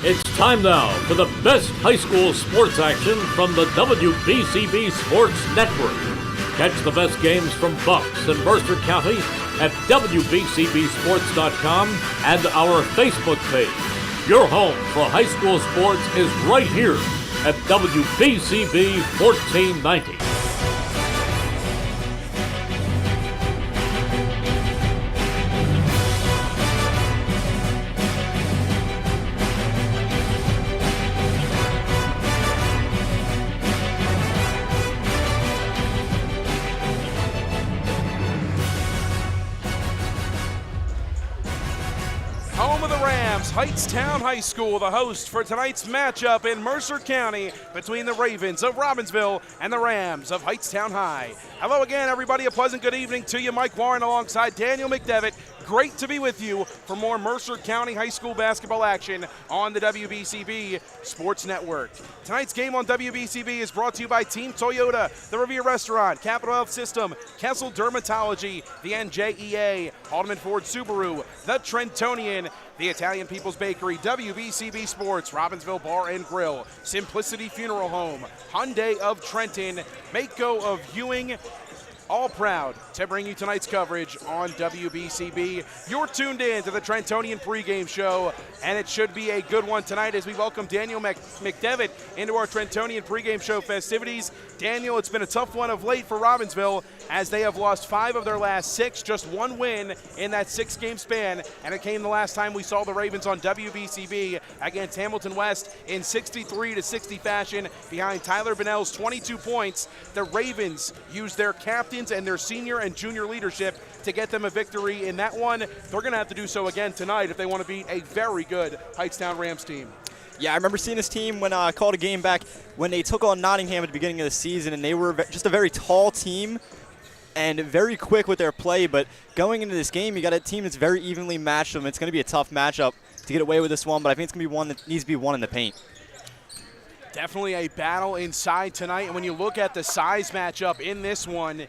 It's time now for the best high school sports action from the WBCB Sports Network. Catch the best games from Bucks and Mercer County at WBCBSports.com and our Facebook page. Your home for high school sports is right here at WBCB 1490. Hightstown High School, the host for tonight's matchup in Mercer County between the Ravens of Robbinsville and the Rams of Hightstown High. Hello again, everybody. A pleasant good evening to you. Mike Warren alongside Daniel McDevitt. Great to be with you for more Mercer County High School basketball action on the WBCB Sports Network. Tonight's game on WBCB is brought to you by Team Toyota, the Revere Restaurant, Capital Health System, Kessel Dermatology, the NJEA, Haldeman Ford Subaru, the Trentonian, the Italian People's Bakery, WBCB Sports, Robbinsville Bar and Grill, Simplicity Funeral Home, Hyundai of Trenton, Mako of Ewing, all proud to bring you tonight's coverage on WBCB. You're tuned in to the Trentonian pregame show, and it should be a good one tonight as we welcome Daniel McDevitt into our Trentonian pregame show festivities. Daniel, it's been a tough one of late for Robbinsville as they have lost 5 of their last 6, just one win in that 6-game span, and it came the last time we saw the Ravens on WBCB against Hamilton West in 63-60 fashion behind Tyler Bennell's 22 points. The Ravens used their captain and their senior and junior leadership to get them a victory in that one. They're going to have to do so again tonight if they want to beat a very good Hightstown Rams team. Yeah, I remember seeing this team when I called a game back when they took on Nottingham at the beginning of the season, and they were just a very tall team and very quick with their play. But going into this game, you got a team that's very evenly matched them. It's going to be a tough matchup to get away with this one, but I think it's going to be one that needs to be won in the paint. Definitely a battle inside tonight, and when you look at the size matchup in this one,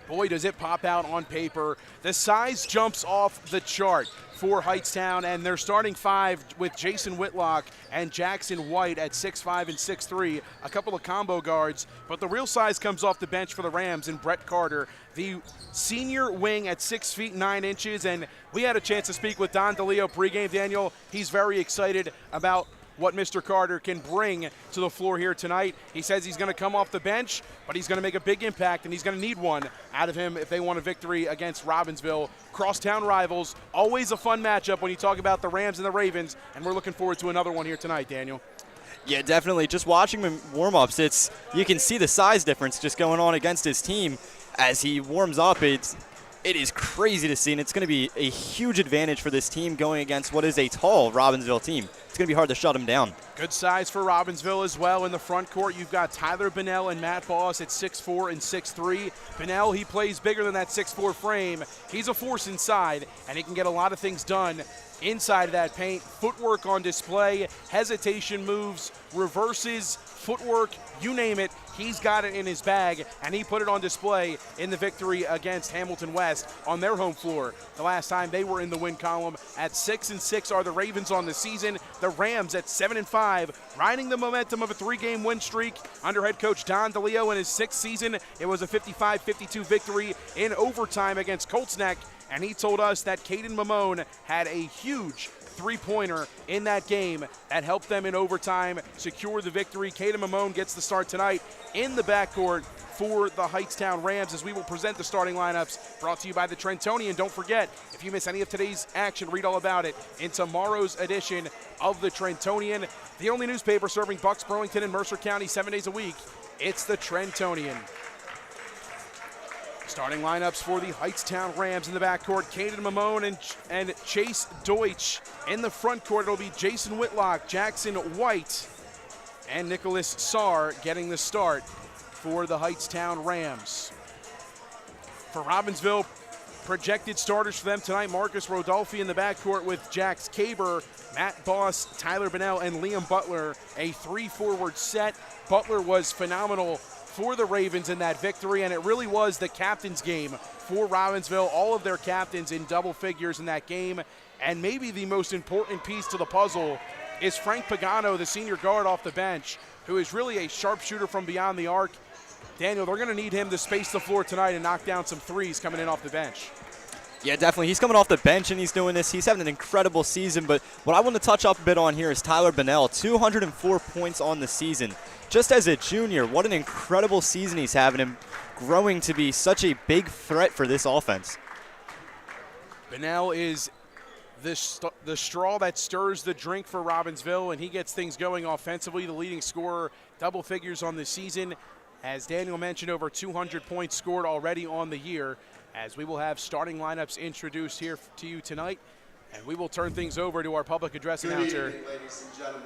boy, does it pop out on paper. The size jumps off the chart for Hightstown, and they're starting 5 with Jason Whitlock and Jackson White at 6'5" and 6'3", a couple of combo guards. But the real size comes off the bench for the Rams and Brett Carter, the senior wing at 6 feet 9 inches. And we had a chance to speak with Don DeLeo pregame, Daniel. He's very excited about what Mr. Carter can bring to the floor here tonight. He says he's going to come off the bench, but he's going to make a big impact, and he's going to need one out of him if they want a victory against Robbinsville. Crosstown rivals, always a fun matchup when you talk about the Rams and the Ravens, and we're looking forward to another one here tonight, Daniel. Yeah, definitely. Just watching him warm-ups, you can see the size difference just going on against his team as he warms up. It is crazy to see, and it's going to be a huge advantage for this team going against what is a tall Robbinsville team. It's going to be hard to shut him down. Good size for Robbinsville as well. In the front court, you've got Tyler Bennell and Matt Boss at 6'4" and 6'3". Bennell, he plays bigger than that 6'4" frame. He's a force inside, and he can get a lot of things done inside of that paint. Footwork on display, hesitation moves, reverses, footwork, you name it. He's got it in his bag, and he put it on display in the victory against Hamilton West on their home floor. The last time they were in the win column at 6-6 are the Ravens on the season. The Rams at 7-5, riding the momentum of a 3-game win streak under head coach Don DeLeo in his 6th season. It was a 55-52 victory in overtime against Colts Neck, and he told us that Caden Mamone had a huge three-pointer in that game that helped them in overtime secure the victory. Caden Mamone gets the start tonight in the backcourt for the Hightstown Rams as we will present the starting lineups brought to you by the Trentonian. Don't forget, if you miss any of today's action, read all about it in tomorrow's edition of the Trentonian, the only newspaper serving Bucks, Burlington, and Mercer County 7 days a week. It's the Trentonian. Starting lineups for the Hightstown Rams in the backcourt, Caden Mamone and Chase Deutsch. In the front court, it'll be Jason Whitlock, Jackson White, and Nicholas Saar getting the start for the Hightstown Rams. For Robbinsville, projected starters for them tonight, Marcus Rodolfi in the backcourt with Jax Caber, Matt Boss, Tyler Bennell, and Liam Butler. A 3-forward set. Butler was phenomenal for the Ravens in that victory, and it really was the captain's game for Robbinsville. All of their captains in double figures in that game, and maybe the most important piece to the puzzle is Frank Pagano, the senior guard off the bench, who is really a sharpshooter from beyond the arc. Daniel, they're going to need him to space the floor tonight and knock down some threes coming in off the bench. Yeah, definitely. He's coming off the bench and he's doing this. He's having an incredible season, but what I want to touch up a bit on here is Tyler Bennell, 204 points on the season. Just as a junior, what an incredible season he's having and growing to be such a big threat for this offense. Bennell is the straw that stirs the drink for Robbinsville, and he gets things going offensively. The leading scorer, double figures on the season. As Daniel mentioned, over 200 points scored already on the year, as we will have starting lineups introduced here to you tonight. And we will turn things over to our public address announcer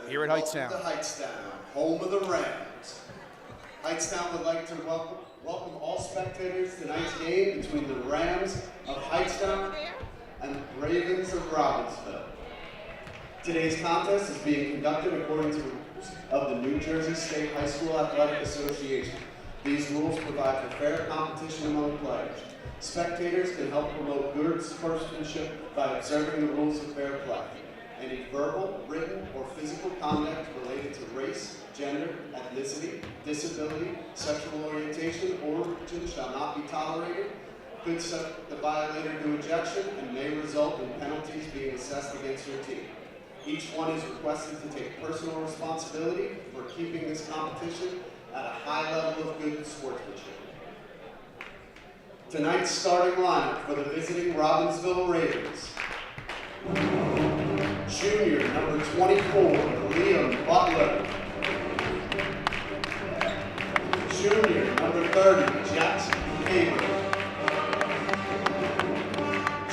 here at Hightstown. Welcome to Hightstown, home of the Rams. Hightstown would like to welcome all spectators to tonight's game between the Rams of Hightstown and the Ravens of Robbinsville. Today's contest is being conducted according to the rules of the New Jersey State High School Athletic Association. These rules provide for fair competition among players. Spectators can help promote good sportsmanship by observing the rules of fair play. Any verbal, written, or physical conduct related to race, gender, ethnicity, disability, sexual orientation, or origin shall not be tolerated, could set the violator to ejection, and may result in penalties being assessed against your team. Each one is requested to take personal responsibility for keeping this competition at a high level of good sportsmanship. Tonight's starting lineup for the visiting Robbinsville Ravens. Junior, number 24, Liam Butler. Junior, number 30, Jackson Haber.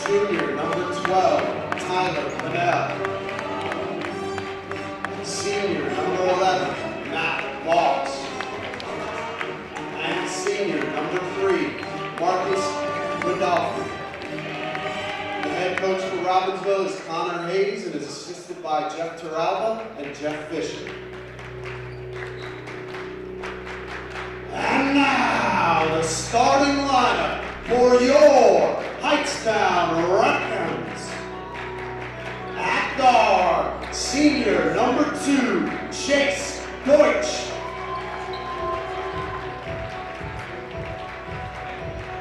Junior, number 12, Tyler Bennell. Senior, number 11, Matt Boss. And senior, number 3, Marcus Rudolph. The head coach for Robbinsville is Connor Hayes and is assisted by Jeff Taralba and Jeff Fisher. And now the starting lineup for your Hightstown Rams. At guard, senior number 2, Chase Deutsch.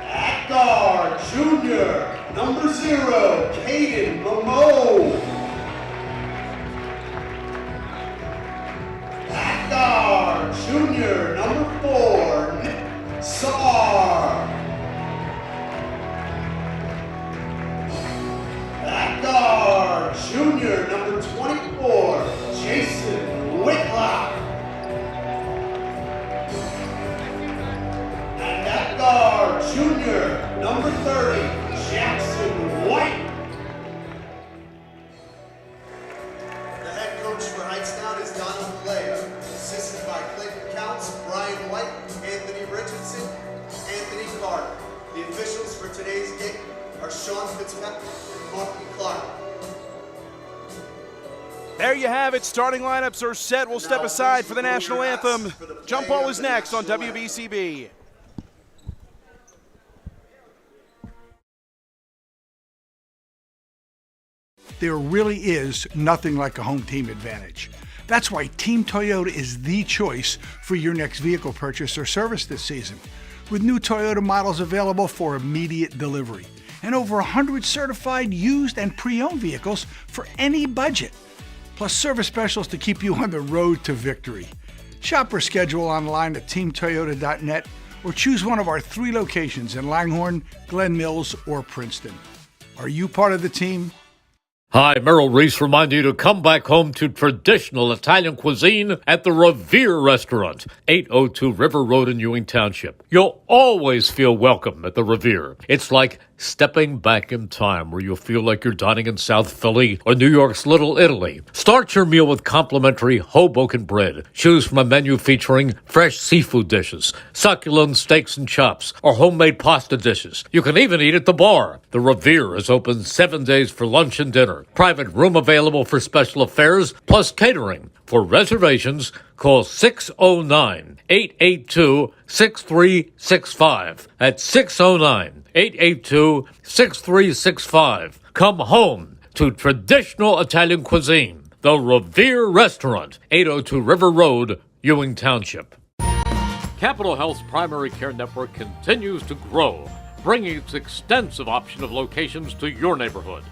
At guard, junior number 0, Caden Momo. At guard, junior number 4, Nick Saar. At guard, junior number 24, Jason Whitlock. And at guard, junior number 30, Jackson White. The head coach for Hightstown is Donald Lea, assisted by Clayton Counts, Brian White, Anthony Richardson, Anthony Carter. The officials for today's game are Sean Fitzpatrick and Marky Clark. There you have it. Starting lineups are set. We'll step aside for the national anthem. Jump ball is next on WBCB. There really is nothing like a home team advantage. That's why Team Toyota is the choice for your next vehicle purchase or service this season. With new Toyota models available for immediate delivery and over 100 certified used and pre-owned vehicles for any budget. Plus service specials to keep you on the road to victory. Shop or schedule online at teamtoyota.net or choose one of our 3 locations in Langhorne, Glen Mills, or Princeton. Are you part of the team? Hi, Merrill Reese reminding you to come back home to traditional Italian cuisine at the Revere Restaurant, 802 River Road in Ewing Township. You'll always feel welcome at the Revere. It's like stepping back in time where you'll feel like you're dining in South Philly or New York's Little Italy. Start your meal with complimentary Hoboken bread. Choose from a menu featuring fresh seafood dishes, succulent steaks and chops, or homemade pasta dishes. You can even eat at the bar. The Revere is open 7 days for lunch and dinner. Private room available for special affairs, plus catering. For reservations, call 609-882-6365. That's 609-882-6365. Come home to traditional Italian cuisine. The Revere Restaurant, 802 River Road, Ewing Township. Capital Health's primary care network continues to grow, bringing its extensive option of locations to your neighborhood.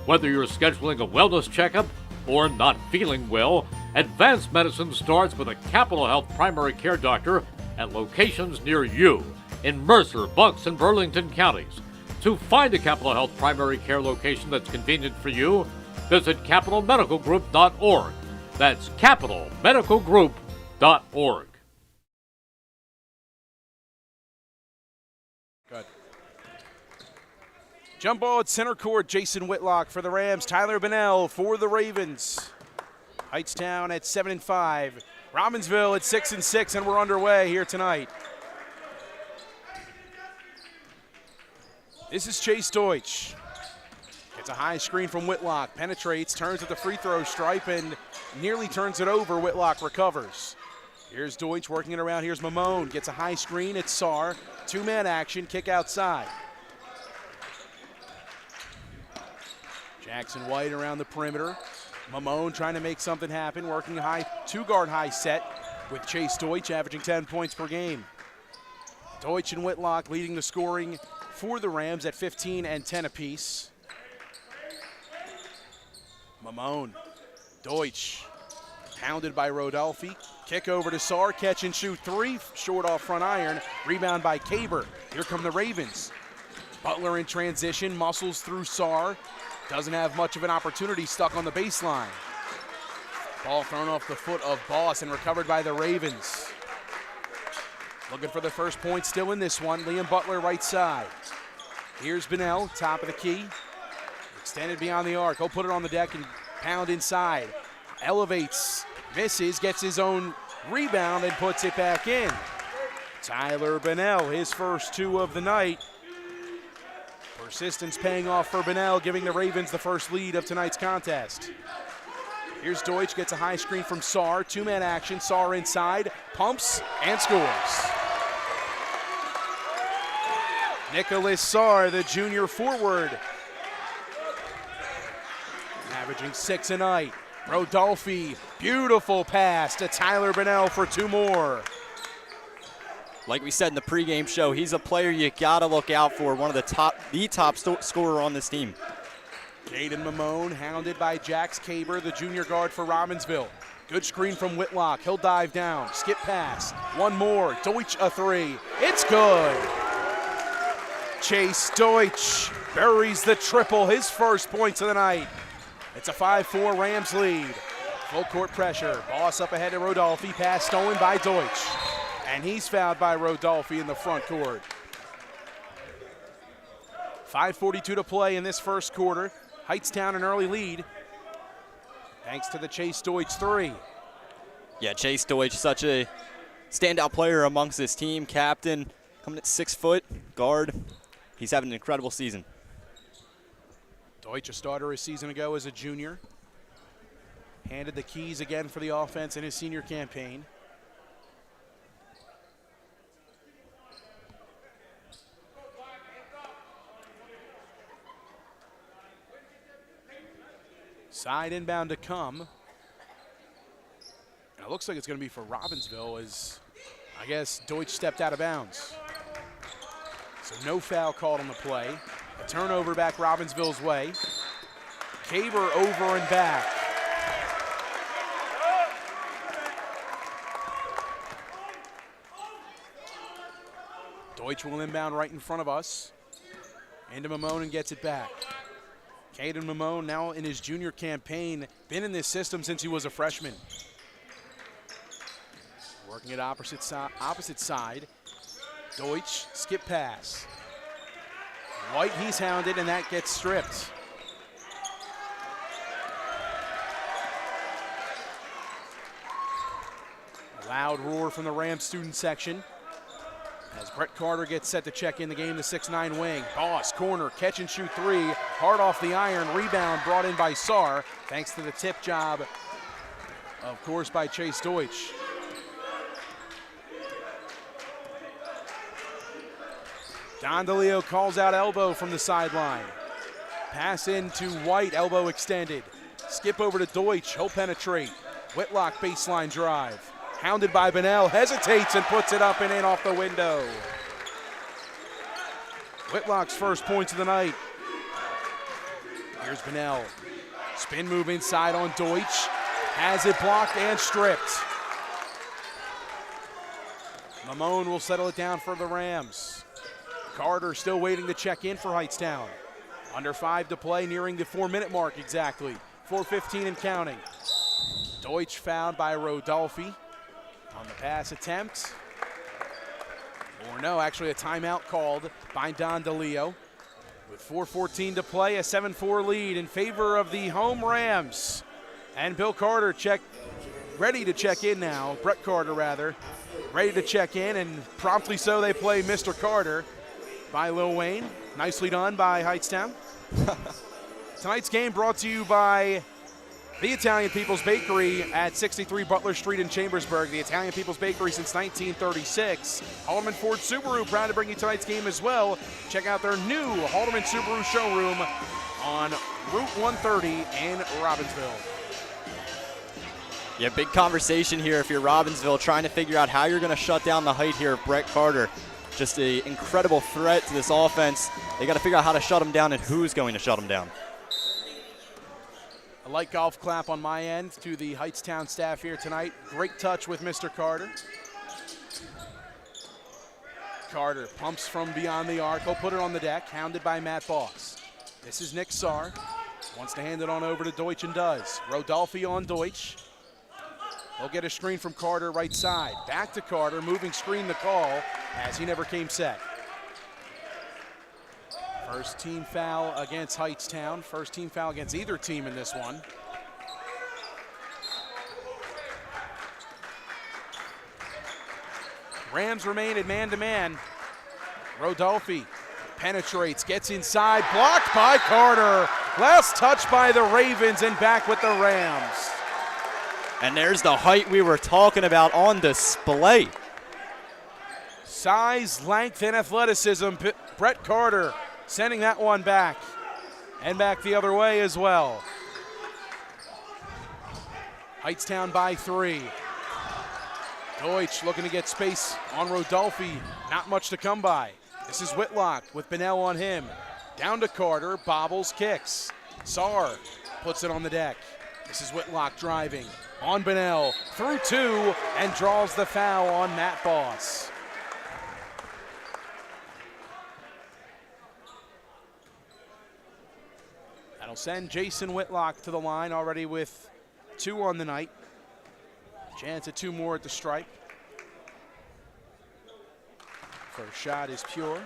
Whether you're scheduling a wellness checkup or not feeling well, advanced medicine starts with a Capital Health primary care doctor at locations near you in Mercer, Bucks, and Burlington counties. To find a Capital Health primary care location that's convenient for you, visit capitalmedicalgroup.org. That's capitalmedicalgroup.org. Good. Jump ball at center court. Jason Whitlock for the Rams. Tyler Bennell for the Ravens. Hightstown at 7-5. Robbinsville at 6-6, and we're underway here tonight. This is Chase Deutsch. Gets a high screen from Whitlock, penetrates, turns at the free throw stripe, and nearly turns it over. Whitlock recovers. Here's Deutsch working it around. Here's Mamone. Gets a high screen. It's Sarr. Two-man action. Kick outside. Jackson White around the perimeter. Mamone trying to make something happen. Working high, two-guard high set with Chase Deutsch, averaging 10 points per game. Deutsch and Whitlock leading the scoring for the Rams at 15 and 10 apiece. Mamone. Deutsch. Pounded by Rodolphe. Kick over to Sarr. Catch and shoot three. Short off front iron. Rebound by Caber. Here come the Ravens. Butler in transition. Muscles through Sarr. Doesn't have much of an opportunity. Stuck on the baseline. Ball thrown off the foot of Boss and recovered by the Ravens. Looking for the first point still in this one. Liam Butler right side. Here's Bennell, top of the key. Extended beyond the arc. He'll put it on the deck and pound inside. Elevates, misses, gets his own rebound and puts it back in. Tyler Bennell, his first two of the night. Persistence paying off for Bennell, giving the Ravens the first lead of tonight's contest. Here's Deutsch, gets a high screen from Sarr. Two-man action, Sarr inside, pumps, and scores. Nicholas Sarr, the junior forward, averaging 6 a night. Rodolphe, beautiful pass to Tyler Bennell for two more. Like we said in the pregame show, he's a player you gotta look out for, one of the top scorer on this team. Caden Mamone hounded by Jax Caber, the junior guard for Robbinsville. Good screen from Whitlock. He'll dive down. Skip pass. One more. Deutsch a three. It's good. Chase Deutsch buries the triple, his first points of the night. It's a 5-4 Rams lead. Full court pressure. Boss up ahead to Rodolphe. Pass stolen by Deutsch. And he's fouled by Rodolphe in the front court. 5:42 to play in this first quarter. Hightstown an early lead, thanks to the Chase Deutsch three. Yeah, Chase Deutsch, such a standout player amongst this team. Captain, coming at 6 foot, guard. He's having an incredible season. Deutsch, a starter a season ago as a junior. Handed the keys again for the offense in his senior campaign. Side inbound to come. And it looks like it's going to be for Robbinsville as, I guess, Deutsch stepped out of bounds. So no foul called on the play. A turnover back Robbinsville's way. Caber over and back. Deutsch will inbound right in front of us. Into Mamone and gets it back. Caden Mamone now in his junior campaign, been in this system since he was a freshman. Working it opposite side. Deutsch, skip pass. White, he's hounded, and that gets stripped. A loud roar from the Rams student section as Brett Carter gets set to check in the game, the 6'9" wing. Boss, corner, catch and shoot three. Hard off the iron, rebound brought in by Sarr, thanks to the tip job, of course, by Chase Deutsch. Don DeLeo calls out elbow from the sideline. Pass in to White, elbow extended. Skip over to Deutsch. He'll penetrate. Whitlock baseline drive. Hounded by Bunnell. Hesitates and puts it up and in off the window. Whitlock's first points of the night. Here's Bunnell. Spin move inside on Deutsch. Has it blocked and stripped. Mamone will settle it down for the Rams. Carter still waiting to check in for Hightstown. Under 5 to play, nearing the 4-minute mark exactly. 4:15 and counting. Deutsch fouled by Rodolfi on the pass attempt. Or no, actually a timeout called by Don DeLeo. With 4:14 to play, a 7-4 lead in favor of the home Rams. And Bill Carter ready to check in now. Brett Carter, rather. Ready to check in, and promptly so they play Mr. Carter by Lil Wayne. Nicely done by Hightstown. Tonight's game brought to you by the Italian People's Bakery at 63 Butler Street in Chambersburg. The Italian People's Bakery since 1936. Haldeman Ford Subaru proud to bring you tonight's game as well. Check out their new Haldeman Subaru showroom on Route 130 in Robbinsville. Yeah, big conversation here if you're Robbinsville, trying to figure out how you're going to shut down the height here of Brett Carter. Just an incredible threat to this offense. They got to figure out how to shut him down and who's going to shut him down. A light golf clap on my end to the Hightstown staff here tonight. Great touch with Mr. Carter. Carter pumps from beyond the arc. He'll put it on the deck, hounded by Matt Boss. This is Nick Sarr. Wants to hand it on over to Deutsch and does. Rodolfi on Deutsch. He'll get a screen from Carter right side. Back to Carter, moving screen the call as he never came set. First team foul against Hightstown. First team foul against either team in this one. Rams remain at man-to-man. Rodolfi penetrates, gets inside, blocked by Carter. Last touch by the Ravens and back with the Rams. And there's the height we were talking about on display. Size, length, and athleticism. Brett Carter sending that one back. And back the other way as well. Hightstown by 3. Deutsch looking to get space on Rodolfi. Not much to come by. This is Whitlock with Bunnell on him. Down to Carter, bobbles, kicks. Sarr puts it on the deck. This is Whitlock driving. On Bunnell, through 2, and draws the foul on Matt Boss. That'll send Jason Whitlock to the line, already with 2 on the night. Chance at 2 more at the stripe. First shot is pure.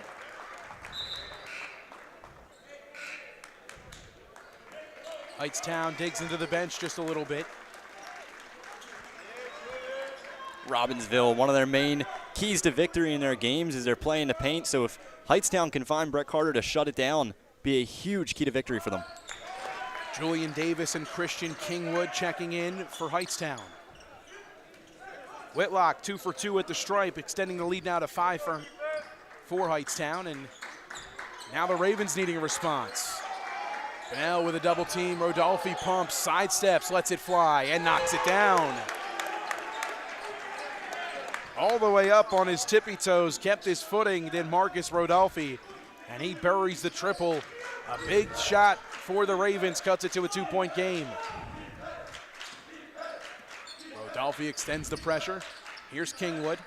Hightstown digs into the bench just a little bit. Robbinsville, one of their main keys to victory in their games is they're playing the paint. So if Hightstown can find Brett Carter to shut it down, be a huge key to victory for them. Julian Davis and Christian Kingwood checking in for Hightstown. Whitlock 2 for 2 at the stripe, extending the lead now to 5 for Hightstown. And now the Ravens needing a response. Bunnell with a double team. Rodolfi pumps, sidesteps, lets it fly, and knocks it down. All the way up on his tippy toes, kept his footing, did Marcus Rodolfi, and he buries the triple. A big shot for the Ravens, cuts it to a 2-point game. Rodolfi extends the pressure. Here's Kingwood.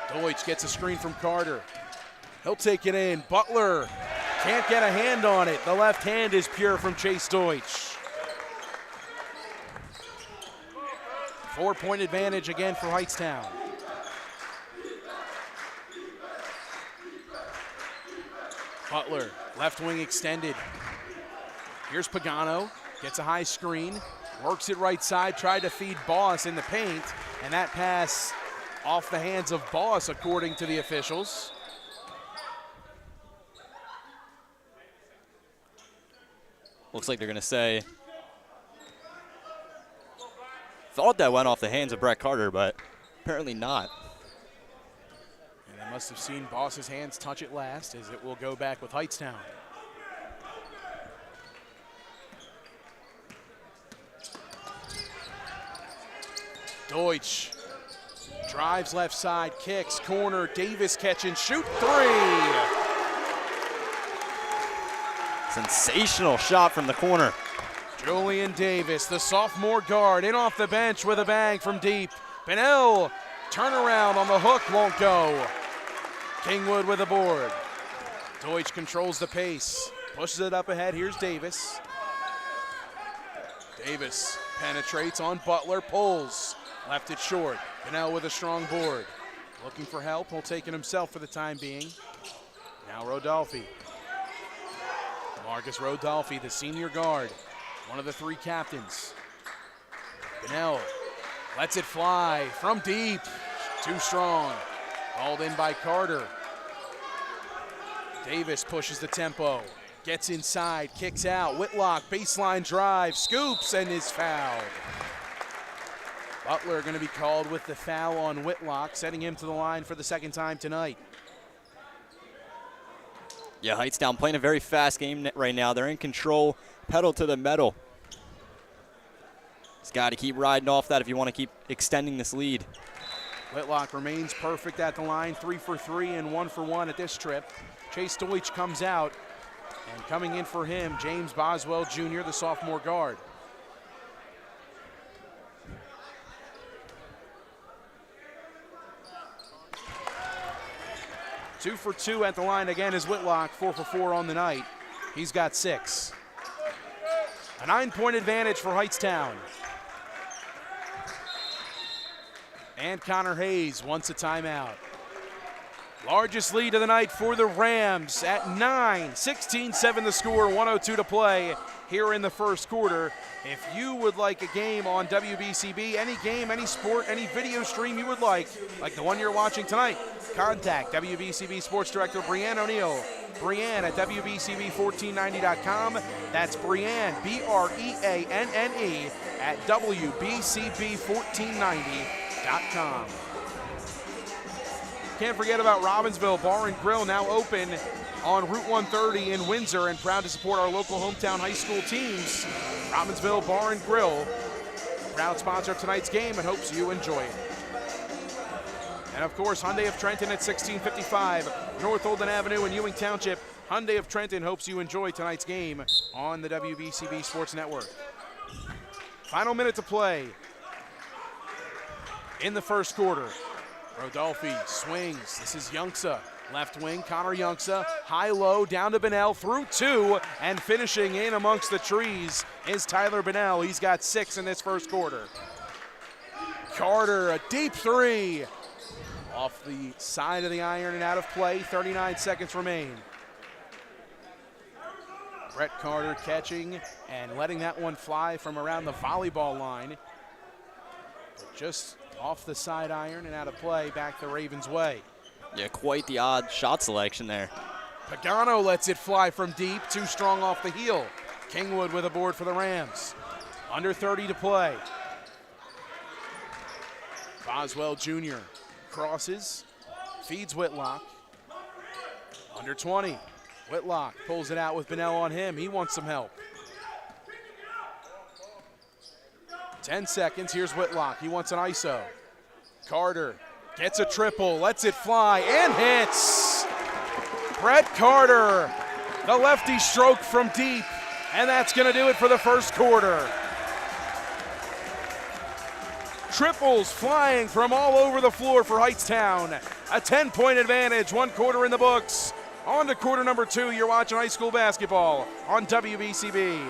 Deutsch gets a screen from Carter. He'll take it in. Butler can't get a hand on it. The left hand is pure from Chase Deutsch. 4-point advantage again for Hightstown. Butler, left wing extended. Here's Pagano, gets a high screen, works it right side, tried to feed Boss in the paint, and that pass off the hands of Boss, according to the officials. Looks like they're going to say, thought that went off the hands of Brett Carter, but apparently not. And they must have seen Boss's hands touch it last, as it will go back with Hightstown. Deutsch drives left side, kicks, corner, Davis catch and shoot, 3. Sensational shot from the corner. Julian Davis, the sophomore guard, in off the bench with a bang from deep. Bunnell, turnaround on the hook, won't go. Kingwood with a board. Deutsch controls the pace, pushes it up ahead. Here's Davis. Davis penetrates on Butler, pulls, left it short. Bunnell with a strong board. Looking for help, he'll take it himself for the time being. Now Rodolfi. Marcus Rodolfi, the senior guard, one of the 3 captains. Bunnell lets it fly from deep, too strong. Hauled in by Carter. Davis pushes the tempo, gets inside, kicks out. Whitlock, baseline drive, scoops, and is fouled. Butler going to be called with the foul on Whitlock, setting him to the line for the 2nd time tonight. Yeah, Hightstown playing a very fast game right now. They're in control, pedal to the metal. Just got to keep riding off that if you want to keep extending this lead. Whitlock remains perfect at the line, 3 for 3 and 1 for 1 at this trip. Chase Deutsch comes out, and coming in for him, James Boswell Jr., the sophomore guard. Two for 2 at the line again is Whitlock, 4 for 4 on the night. He's got 6. A 9-point advantage for Hightstown. And Connor Hayes wants a timeout. Largest lead of the night for the Rams at 9. 16-7 the score, 1:02 to play here in the first quarter. If you would like a game on WBCB, any game, any sport, any video stream you would like the one you're watching tonight, contact WBCB Sports Director Brianne O'Neill. Brianne at WBCB1490.com. That's Brianne, B-R-E-A-N-N-E, at WBCB1490.com. Can't forget about Robbinsville Bar and Grill, now open on Route 130 in Windsor, and proud to support our local hometown high school teams. Robbinsville Bar and Grill, proud sponsor of tonight's game, and hopes you enjoy it. And of course, Hyundai of Trenton at 1655 North Olden Avenue in Ewing Township. Hyundai of Trenton hopes you enjoy tonight's game on the WBCB Sports Network. Final minute to play in the first quarter. Rodolfi swings. This is Youngsa. Left wing, Connor Youngsa. High-low, down to Bunnell, through 2, and finishing in amongst the trees is Tyler Bunnell. He's got 6 in this first quarter. Carter, a deep 3. Off the side of the iron and out of play. 39 seconds remain. Brett Carter catching and letting that one fly from around the volleyball line. But just off the side iron and out of play, back the Ravens' way. Yeah, quite the odd shot selection there. Pagano lets it fly from deep, too strong off the heel. Kingwood with a board for the Rams. Under 30 to play. Boswell Jr. crosses, feeds Whitlock. Under 20. Whitlock pulls it out with Bunnell on him. He wants some help. 10 seconds. Here's Whitlock. He wants an ISO. Carter gets a triple, lets it fly, and hits. Brett Carter, the lefty stroke from deep, and that's going to do it for the first quarter. Triples flying from all over the floor for Hightstown. A 10-point advantage, 1 quarter in the books. On to quarter number 2, you're watching high school basketball on WBCB.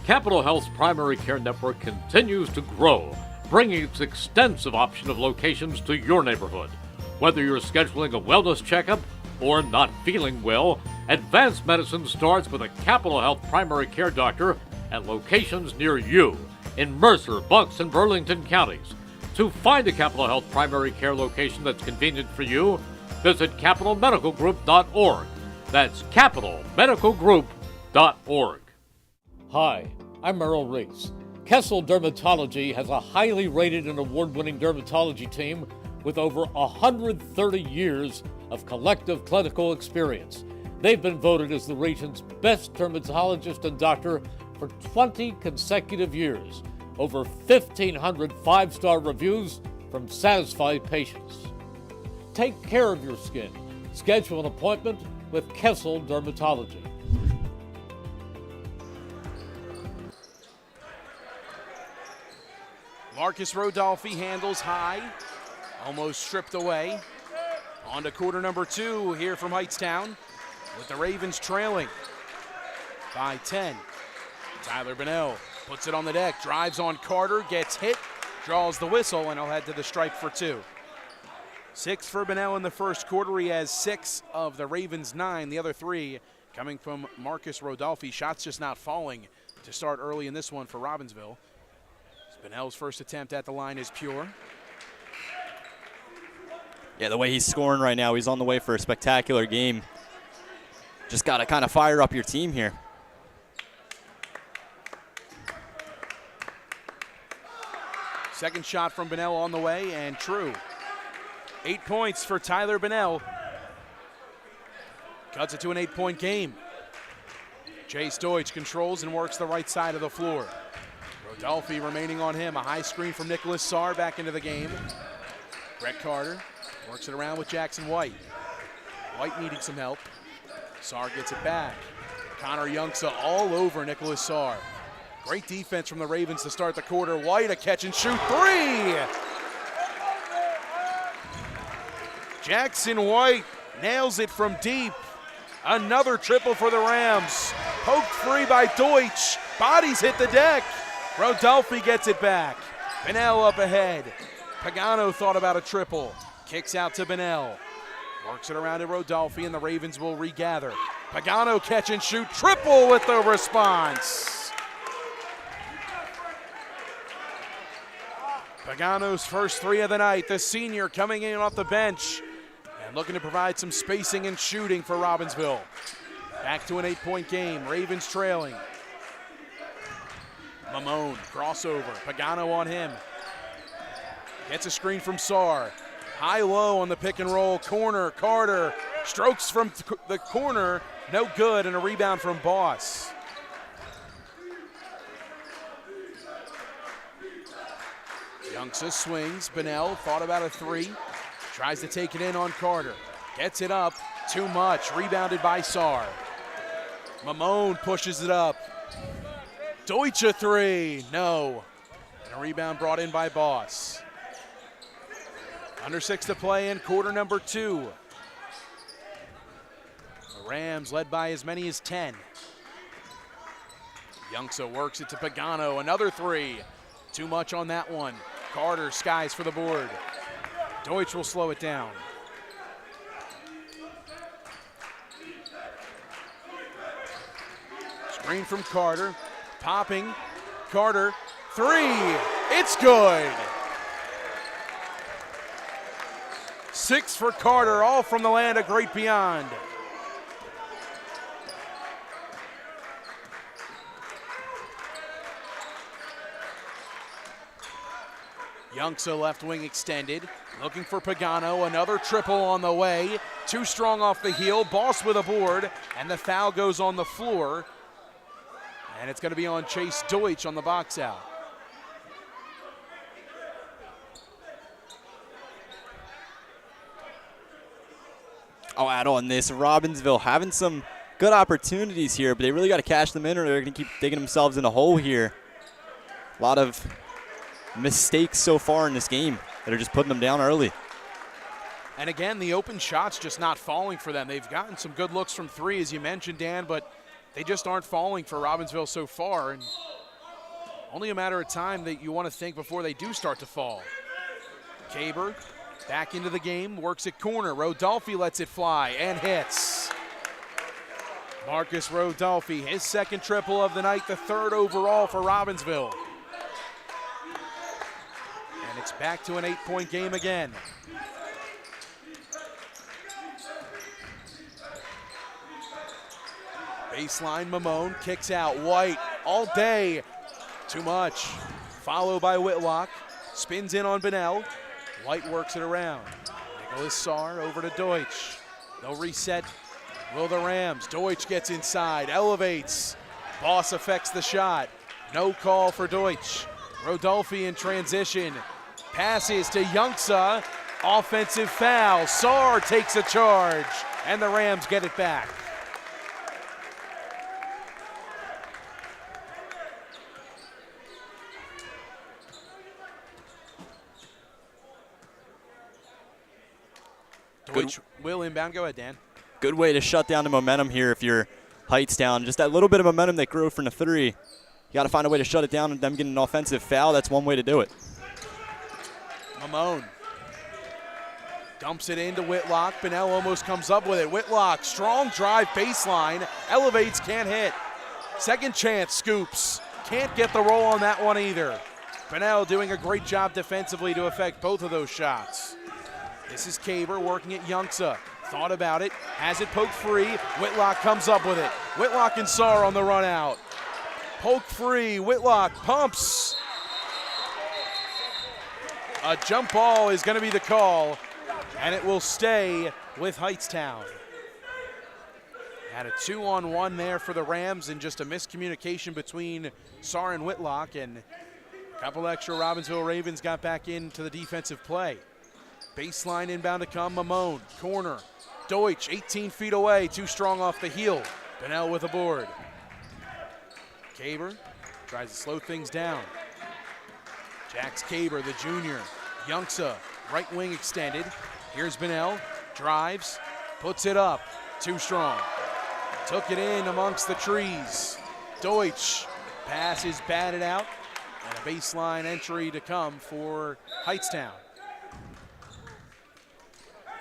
Capital Health's primary care network continues to grow, bringing its extensive option of locations to your neighborhood. Whether you're scheduling a wellness checkup or not feeling well, advanced medicine starts with a Capital Health primary care doctor at locations near you in Mercer, Bucks, and Burlington counties. To find a Capital Health primary care location that's convenient for you, visit capitalmedicalgroup.org. That's capitalmedicalgroup.org. Hi, I'm Merrill Reese. Kessel Dermatology has a highly rated and award-winning dermatology team with over 130 years of collective clinical experience. They've been voted as the region's best dermatologist and doctor for 20 consecutive years. Over 1,500 five-star reviews from satisfied patients. Take care of your skin. Schedule an appointment with Kessel Dermatology. Marcus Rodolfi handles high, almost stripped away. On to quarter number 2 here from Hightstown, with the Ravens trailing by 10. Tyler Bennell puts it on the deck, drives on Carter, gets hit, draws the whistle, and he'll head to the stripe for 2. 6 for Bennell in the first quarter. He has 6 of the Ravens' 9. The other 3 coming from Marcus Rodolfi. Shots just not falling to start early in this one for Robbinsville. Bennell's first attempt at the line is pure. Yeah, the way he's scoring right now, he's on the way for a spectacular game. Just got to kind of fire up your team here. Second shot from Bennell on the way, and true. 8 points for Tyler Bennell. Cuts it to an 8-point game. Chase Deutsch controls and works the right side of the floor. Rodolfi remaining on him. A high screen from Nicholas Sarr back into the game. Brett Carter works it around with Jackson White. White needing some help. Sarr gets it back. Connor Youngsa all over Nicholas Sarr. Great defense from the Ravens to start the quarter. White, a catch and shoot 3. Jackson White nails it from deep. Another triple for the Rams. Poked free by Deutsch. Bodies hit the deck. Rodolfi gets it back. Bennell up ahead. Pagano thought about a triple. Kicks out to Bennell. Works it around to Rodolfi, and the Ravens will regather. Pagano catch and shoot. Triple with the response. Pagano's first 3 of the night. The senior coming in off the bench and looking to provide some spacing and shooting for Robbinsville. Back to an 8-point game. Ravens trailing. Mamone, crossover. Pagano on him. Gets a screen from Sarr. High-low on the pick and roll. Corner, Carter. Strokes from the corner. No good, and a rebound from Boss. Youngsa swings. Bennell thought about a 3. Tries to take it in on Carter. Gets it up. Too much. Rebounded by Sarr. Mamone pushes it up. Deutsch a 3. No. And a rebound brought in by Boss. Under 6 to play in quarter number 2. The Rams led by as many as 10. Youngsa works it to Pagano. Another 3. Too much on that one. Carter skies for the board. Deutsch will slow it down. Screen from Carter. Popping. Carter. 3. It's good. 6 for Carter, all from the land of great beyond. Youngsa left wing extended, looking for Pagano. Another triple on the way. Too strong off the heel. Boss with a board, and the foul goes on the floor. And it's going to be on Chase Deutsch on the box out. I'll add on this. Robbinsville having some good opportunities here, but they really got to cash them in or they're going to keep digging themselves in a hole here. A lot of mistakes so far in this game that are just putting them down early. And again, the open shots just not falling for them. They've gotten some good looks from 3, as you mentioned, Dan, but they just aren't falling for Robbinsville so far. And only a matter of time that you want to think before they do start to fall. Caber back into the game, works at corner. Rodolfi lets it fly and hits. Marcus Rodolfi, his second triple of the night, the 3rd overall for Robbinsville. And it's back to an 8-point game again. Baseline, Mamone kicks out. White all day. Too much. Followed by Whitlock. Spins in on Bennell. White works it around. Nicholas Saar over to Deutsch. They'll reset. Will the Rams? Deutsch gets inside, elevates. Boss affects the shot. No call for Deutsch. Rodolfi in transition. Passes to Youngsa. Offensive foul. Saar takes a charge, and the Rams get it back. Deutsch will inbound. Go ahead, Dan. Good way to shut down the momentum here if you're Hightstown. Just that little bit of momentum they grew from the three. You got to find a way to shut it down and them getting an offensive foul. That's one way to do it. Mamone dumps it into Whitlock. Bunnell almost comes up with it. Whitlock, strong drive baseline, elevates, can't hit. Second chance, scoops. Can't get the roll on that one either. Bunnell doing a great job defensively to affect both of those shots. This is Caber working at Youngsa. Thought about it, has it poked free. Whitlock comes up with it. Whitlock and Saar on the run out. Poke free, Whitlock pumps. A jump ball is going to be the call, and it will stay with Hightstown. Had a 2-on-1 there for the Rams, and just a miscommunication between Saar and Whitlock, and a couple extra Robbinsville Ravens got back into the defensive play. Baseline inbound to come, Mamone, corner. Deutsch, 18 feet away, too strong off the heel. Bunnell with a board. Caber tries to slow things down. Jax Caber, the junior. Youngsa, right wing extended. Here's Bunnell, drives, puts it up, too strong. Took it in amongst the trees. Deutsch, pass is batted out, and a baseline entry to come for Hightstown.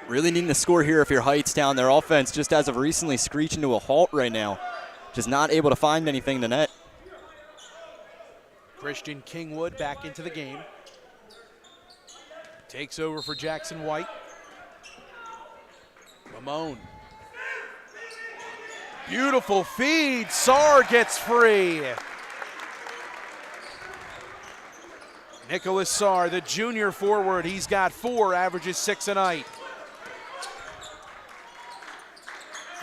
Really needing to score here if you're Hightstown. Their offense, just as of recently, screeching to a halt right now. Just not able to find anything in the net. Christian Kingwood back into the game. Takes over for Jackson White. Mamone. Beautiful feed. Saar gets free. Nicholas Saar, the junior forward. He's got 4, averages 6 a night.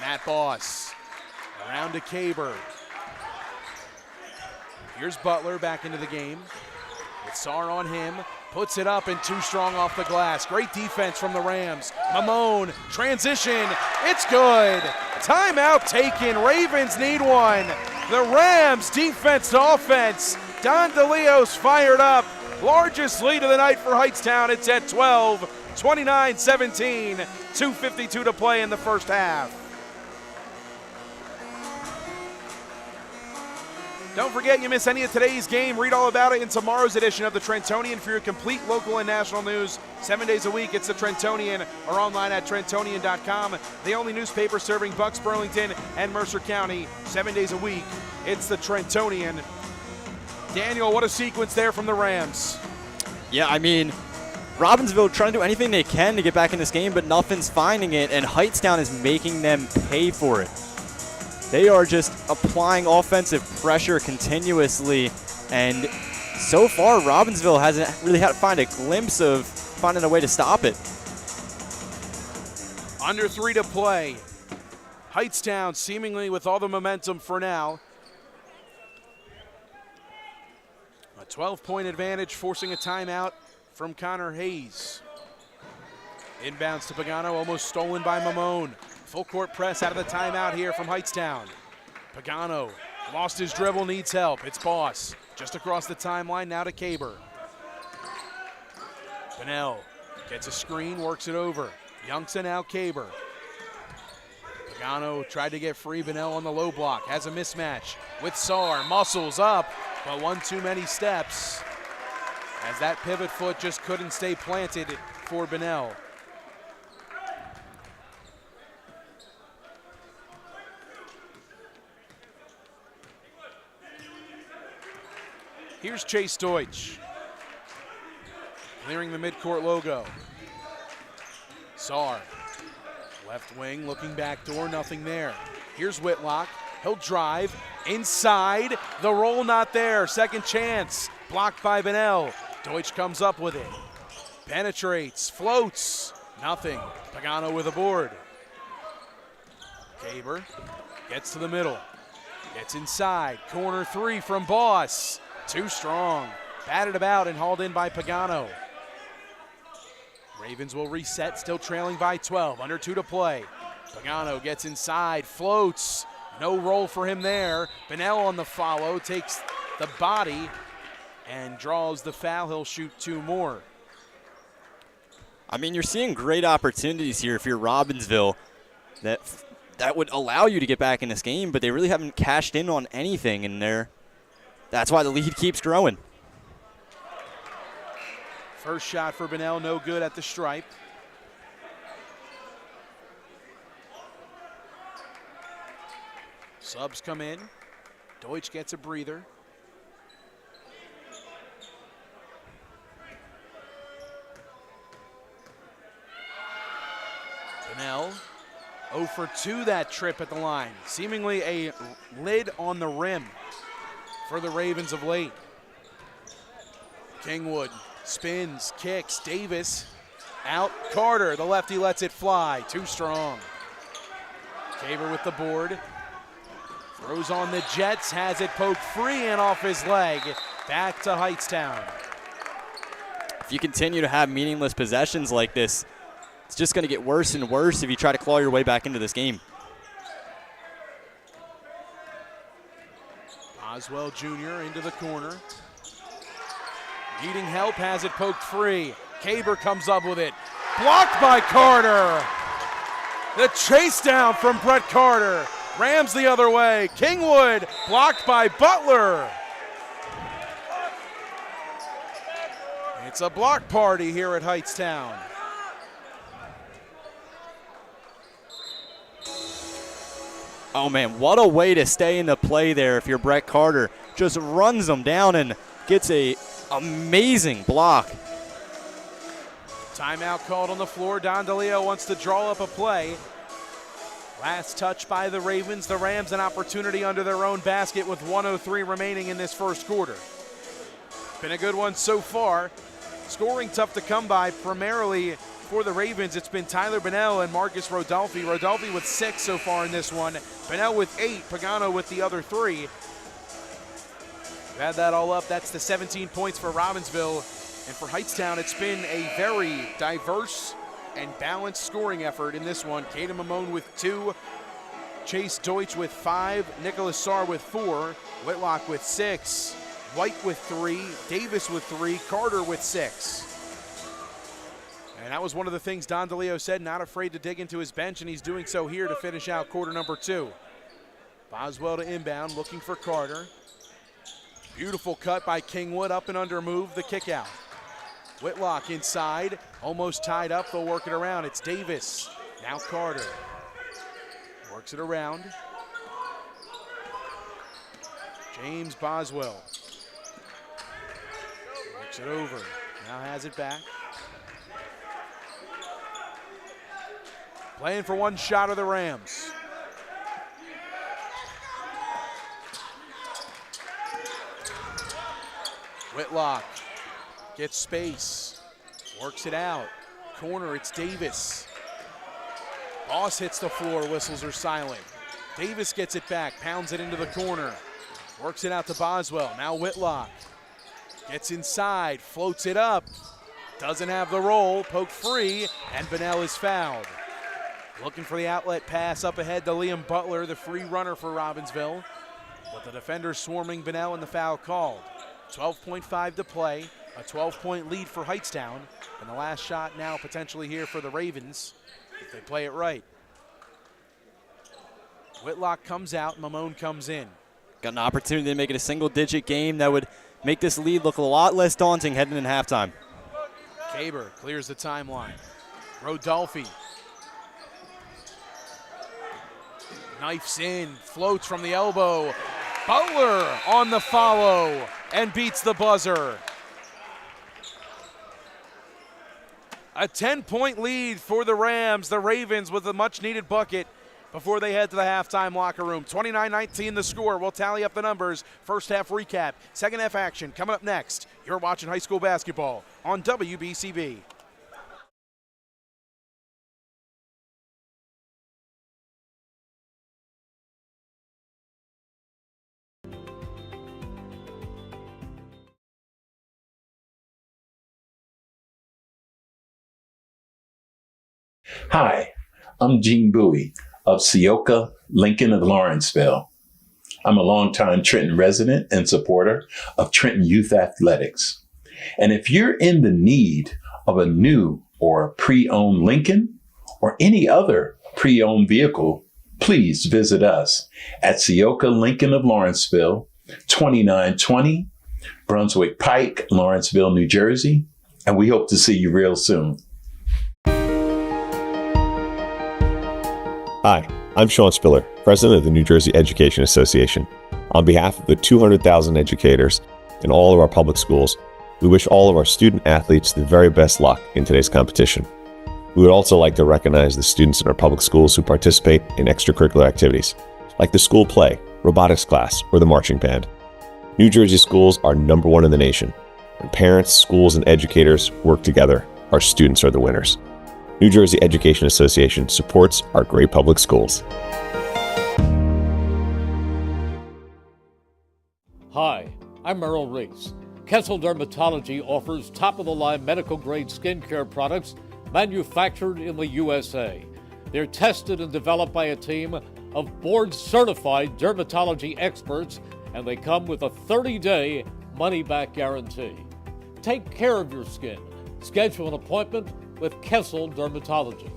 Matt Boss around to Caber. Here's Butler back into the game. With Saar on him, puts it up and too strong off the glass. Great defense from the Rams. Mamone, transition, it's good. Timeout taken, Ravens need one. The Rams defense to offense. Don DeLeo's fired up. Largest lead of the night for Hightstown, it's at 12, 29-17, 2:52 to play in the first half. Don't forget, you miss any of today's game, read all about it in tomorrow's edition of the Trentonian. For your complete local and national news 7 days a week, it's the Trentonian, or online at Trentonian.com. The only newspaper serving Bucks, Burlington, and Mercer County 7 days a week. It's the Trentonian. Daniel, what a sequence there from the Rams. Yeah, I mean, Robbinsville trying to do anything they can to get back in this game, but nothing's finding it, and Hightstown is making them pay for it. They are just applying offensive pressure continuously, and so far Robbinsville hasn't really had to find a glimpse of finding a way to stop it. Under 3 to play. Hightstown seemingly with all the momentum for now. A 12-point advantage, forcing a timeout from Connor Hayes. Inbounds to Pagano, almost stolen by Mamone. Full court press out of the timeout here from Hightstown. Pagano lost his dribble, needs help. It's Boss just across the timeline, now to Caber. Bunnell gets a screen, works it over. Youngsa now Caber. Pagano tried to get free. Bunnell on the low block, has a mismatch with Saar. Muscles up, but one too many steps, as that pivot foot just couldn't stay planted for Bunnell. Here's Chase Deutsch, clearing the midcourt logo. Saar, left wing, looking back door, nothing there. Here's Whitlock, he'll drive, inside, the roll not there, second chance, blocked by Bunnell. Deutsch comes up with it, penetrates, floats, Nothing. Pagano with a board. Caber gets to the middle. Gets inside. Corner three from Boss. Too strong. Batted about and hauled in by Pagano. Ravens will reset, still trailing by 12. Under 2 to play. Pagano gets inside, floats. No roll for him there. Bunnell on the follow, takes the body and draws the foul. He'll shoot 2 more. I mean, you're seeing great opportunities here if you're Robbinsville that would allow you to get back in this game, but they really haven't cashed in on anything in there. That's why the lead keeps growing. First shot for Bunnell, no good at the stripe. Subs come in. Deutsch gets a breather. Bunnell 0 for 2 that trip at the line. Seemingly a lid on the rim for the Ravens of late. Kingwood spins, kicks, Davis out. Carter, the lefty, lets it fly. Too strong. Caber with the board. Throws on the Jets, has it poked free and off his leg. Back to Hightstown. If you continue to have meaningless possessions like this, it's just going to get worse and worse if you try to claw your way back into this game. Oswell Jr. into the corner. Needing help, has it poked free. Caber comes up with it. Blocked by Carter. The chase down from Brett Carter. Rams the other way. Kingwood blocked by Butler. It's a block party here at Hightstown. Oh man, what a way to stay in the play there if you're Brett Carter. Just runs them down and gets a amazing block. Timeout called on the floor. Don DeLeo wants to draw up a play. Last touch by the Ravens. The Rams an opportunity under their own basket with 1:03 remaining in this first quarter. Been a good one so far. Scoring tough to come by, primarily for the Ravens. It's been Tyler Bunnell and Marcus Rodolfi. Rodolfi with 6 so far in this one. Bunnell with 8, Pagano with the other 3. Add that all up, that's the 17 points for Robbinsville. And for Hightstown, it's been a very diverse and balanced scoring effort in this one. Caden Mamone with 2, Chase Deutsch with 5, Nicholas Sarr with 4, Whitlock with 6, White with 3, Davis with 3, Carter with 6. And that was one of the things Don DeLeo said, not afraid to dig into his bench, and he's doing so here to finish out quarter number 2. Boswell to inbound, looking for Carter. Beautiful cut by Kingwood, up and under move, the kick out. Whitlock inside, almost tied up, they'll work it around. It's Davis, now Carter. Works it around. James Boswell. Works it over, now has it back. Playing for one shot of the Rams. Whitlock gets space, works it out. Corner, it's Davis. Boss hits the floor, whistles are silent. Davis gets it back, pounds it into the corner. Works it out to Boswell, now Whitlock. Gets inside, floats it up. Doesn't have the roll, poke free, and Bunnell is fouled. Looking for the outlet pass up ahead to Liam Butler, the free runner for Robbinsville. But the defenders swarming Bunnell and the foul called. 12.5 to play, a 12-point lead for Hightstown. And the last shot now potentially here for the Ravens if they play it right. Whitlock comes out, Mamone comes in. Got an opportunity to make it a single-digit game that would make this lead look a lot less daunting heading into halftime. Caber clears the timeline. Rodolfi. Knifes in, floats from the elbow. Butler on the follow and beats the buzzer. A 10-point lead for the Rams. The Ravens with a much-needed bucket before they head to the halftime locker room. 29-19 the score. We'll tally up the numbers. First half recap, second half action coming up next. You're watching high school basketball on WBCB. Hi, I'm Gene Bowie of Seoka, Lincoln of Lawrenceville. I'm a longtime Trenton resident and supporter of Trenton Youth Athletics. And if you're in the need of a new or pre-owned Lincoln or any other pre-owned vehicle, please visit us at Seoka, Lincoln of Lawrenceville, 2920 Brunswick Pike, Lawrenceville, New Jersey. And we hope to see you real soon. Hi, I'm Sean Spiller, President of the New Jersey Education Association. On behalf of the 200,000 educators in all of our public schools, we wish all of our student athletes the very best luck in today's competition. We would also like to recognize the students in our public schools who participate in extracurricular activities, like the school play, robotics class, or the marching band. New Jersey schools are number one in the nation. When parents, schools, and educators work together, our students are the winners. New Jersey Education Association supports our great public schools. Hi, I'm Merrill Reese. Kessel Dermatology offers top-of-the-line medical-grade skincare products manufactured in the USA. They're tested and developed by a team of board-certified dermatology experts, and they come with a 30-day money-back guarantee. Take care of your skin. Schedule an appointment with Kessel Dermatology.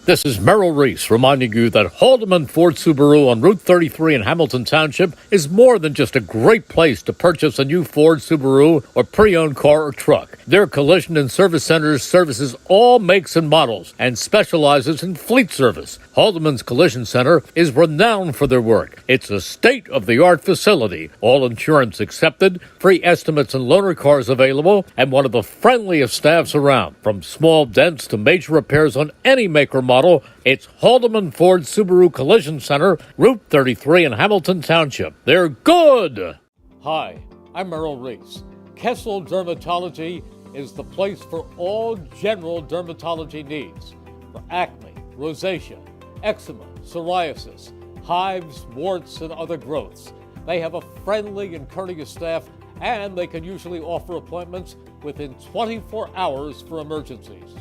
This is Merrill Reese reminding you that Haldeman Ford Subaru on Route 33 in Hamilton Township is more than just a great place to purchase a new Ford Subaru or pre-owned car or truck. Their collision and service centers services all makes and models and specializes in fleet service. Haldeman's Collision Center is renowned for their work. It's a state-of-the-art facility, all insurance accepted, free estimates and loaner cars available, and one of the friendliest staffs around. From small dents to major repairs on any make or model, it's Haldeman Ford Subaru Collision Center, Route 33 in Hamilton Township. They're good! Hi, I'm Merrill Reese. Kessel Dermatology is the place for all general dermatology needs. For acne, rosacea, eczema, psoriasis, hives, warts, and other growths. They have a friendly and courteous staff, and they can usually offer appointments within 24 hours for emergencies.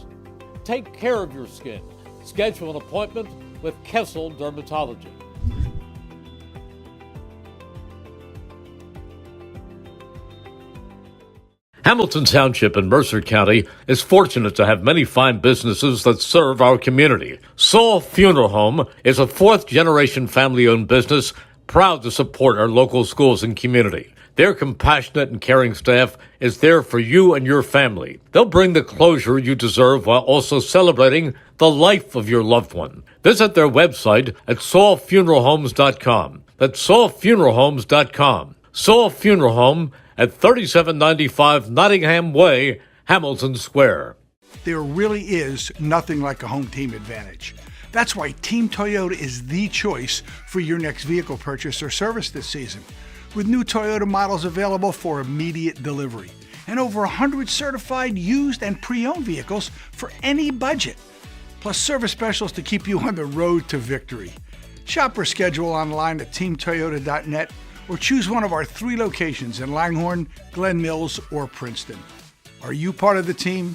Take care of your skin. Schedule an appointment with Kessel Dermatology. Hamilton Township in Mercer County is fortunate to have many fine businesses that serve our community. Saul Funeral Home is a fourth-generation family-owned business proud to support our local schools and community. Their compassionate and caring staff is there for you and your family. They'll bring the closure you deserve while also celebrating the life of your loved one. Visit their website at saulfuneralhomes.com. That's saulfuneralhomes.com. Saul Funeral Home at 3795 Nottingham Way, Hamilton Square. There really is nothing like a home team advantage. That's why Team Toyota is the choice for your next vehicle purchase or service this season. With new Toyota models available for immediate delivery and over 100 certified used and pre-owned vehicles for any budget. Plus service specials to keep you on the road to victory. Shop or schedule online at teamtoyota.net or choose one of our 3 locations in Langhorne, Glen Mills, or Princeton. Are you part of the team?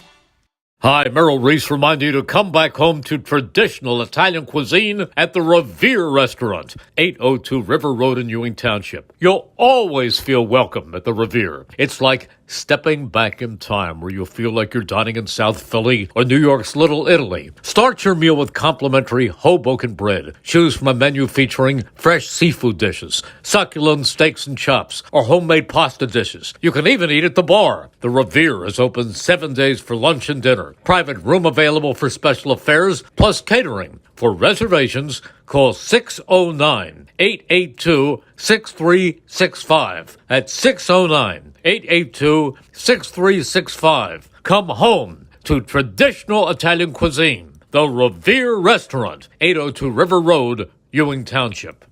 Hi, Merrill Reese reminding you to come back home to traditional Italian cuisine at the Revere Restaurant, 802 River Road in Ewing Township. You'll always feel welcome at the Revere. It's like stepping back in time where you'll feel like you're dining in South Philly or New York's Little Italy. Start your meal with complimentary Hoboken bread. Choose from a menu featuring fresh seafood dishes, succulent steaks and chops, or homemade pasta dishes. You can even eat at the bar. The Revere is open 7 days for lunch and dinner. Private room available for special affairs, plus catering. For reservations, call 609-882-6365. That's 609-882-6365. Come home to traditional Italian cuisine. The Revere Restaurant, 802 River Road, Ewing Township.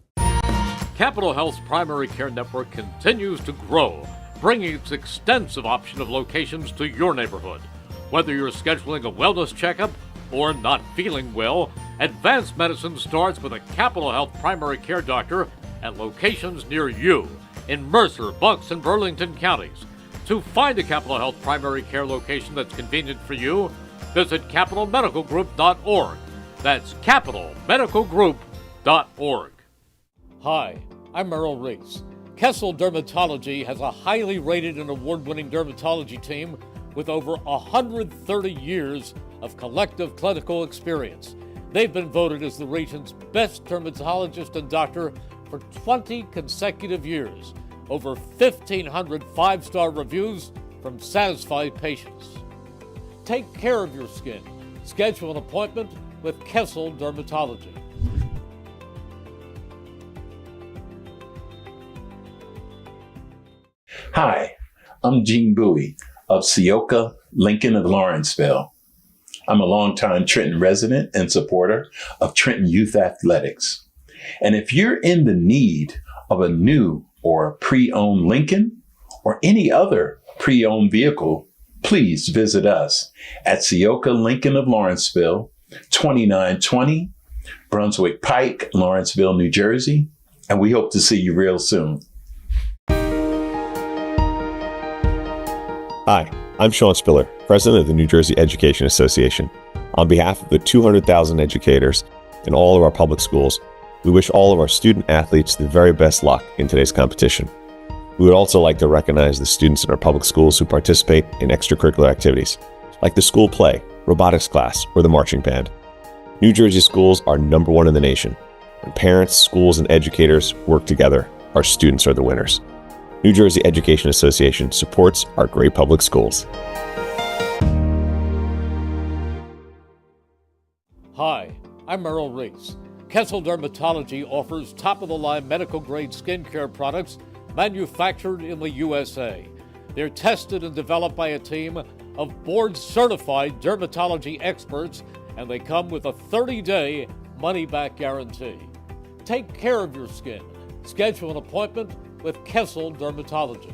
Capital Health's primary care network continues to grow, bringing its extensive option of locations to your neighborhood. Whether you're scheduling a wellness checkup or not feeling well, advanced medicine starts with a Capital Health primary care doctor at locations near you in Mercer, Bucks, and Burlington counties. To find a Capital Health primary care location that's convenient for you, visit capitalmedicalgroup.org. That's capitalmedicalgroup.org. Hi, I'm Merrill Reese. Kessel Dermatology has a highly rated and award-winning dermatology team with over 130 years of collective clinical experience. They've been voted as the region's best dermatologist and doctor for 20 consecutive years. Over 1,500 five-star reviews from satisfied patients. Take care of your skin. Schedule an appointment with Kessel Dermatology. Hi, I'm Gene Bowie of Seoka, Lincoln of Lawrenceville. I'm a longtime Trenton resident and supporter of Trenton Youth Athletics. And if you're in the need of a new or pre-owned Lincoln or any other pre-owned vehicle, please visit us at Seoka Lincoln of Lawrenceville, 2920 Brunswick Pike, Lawrenceville, New Jersey, and we hope to see you real soon. Hi, I'm Sean Spiller, President of the New Jersey Education Association. On behalf of the 200,000 educators in all of our public schools, we wish all of our student athletes the very best luck in today's competition. We would also like to recognize the students in our public schools who participate in extracurricular activities, like the school play, robotics class, or the marching band. New Jersey schools are number one in the nation. When parents, schools, and educators work together, our students are the winners. New Jersey Education Association supports our great public schools. Hi, I'm Merrill Reese. Kessel Dermatology offers top-of-the-line medical-grade skincare products manufactured in the USA. They're tested and developed by a team of board-certified dermatology experts, and they come with a 30-day money-back guarantee. Take care of your skin. Schedule an appointment with Kessel Dermatology.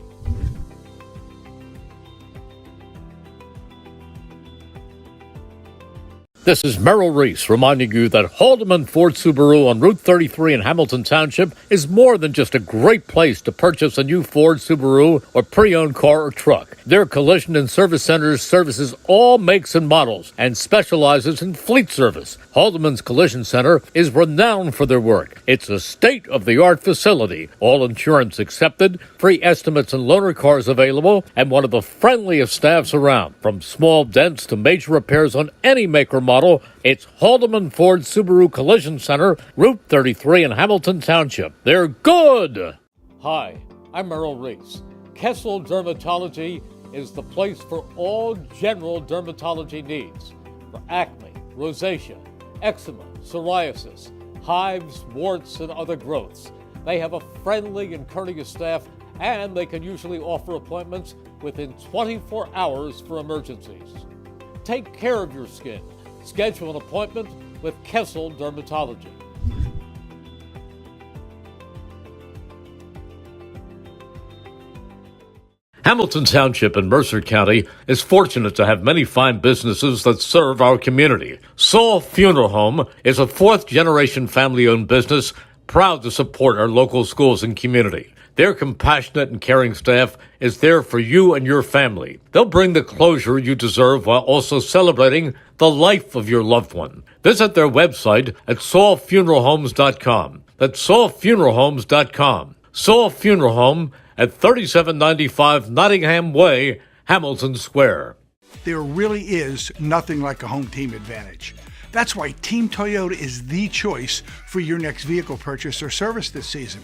This is Merrill Reese reminding you that Haldeman Ford Subaru on Route 33 in Hamilton Township is more than just a great place to purchase a new Ford, Subaru, or pre-owned car or truck. Their collision and service centers services all makes and models and specializes in fleet service. Haldeman's Collision Center is renowned for their work. It's a state-of-the-art facility, all insurance accepted, free estimates and loaner cars available, and one of the friendliest staffs around. From small dents to major repairs on any make or model, it's Haldeman Ford Subaru Collision Center, Route 33 in Hamilton Township. They're good! Hi, I'm Merrill Reese. Kessel Dermatology is the place for all general dermatology needs. For acne, rosacea, eczema, psoriasis, hives, warts, and other growths. They have a friendly and courteous staff, and they can usually offer appointments within 24 hours for emergencies. Take care of your skin. Schedule an appointment with Kessel Dermatology. Hamilton Township in Mercer County is fortunate to have many fine businesses that serve our community. Saul Funeral Home is a fourth-generation family-owned business proud to support our local schools and community. Their compassionate and caring staff is there for you and your family. They'll bring the closure you deserve while also celebrating the life of your loved one. Visit their website at saulfuneralhomes.com. That's saulfuneralhomes.com. Saul Funeral Home at 3795 Nottingham Way, Hamilton Square. There really is nothing like a home team advantage. That's why Team Toyota is the choice for your next vehicle purchase or service this season.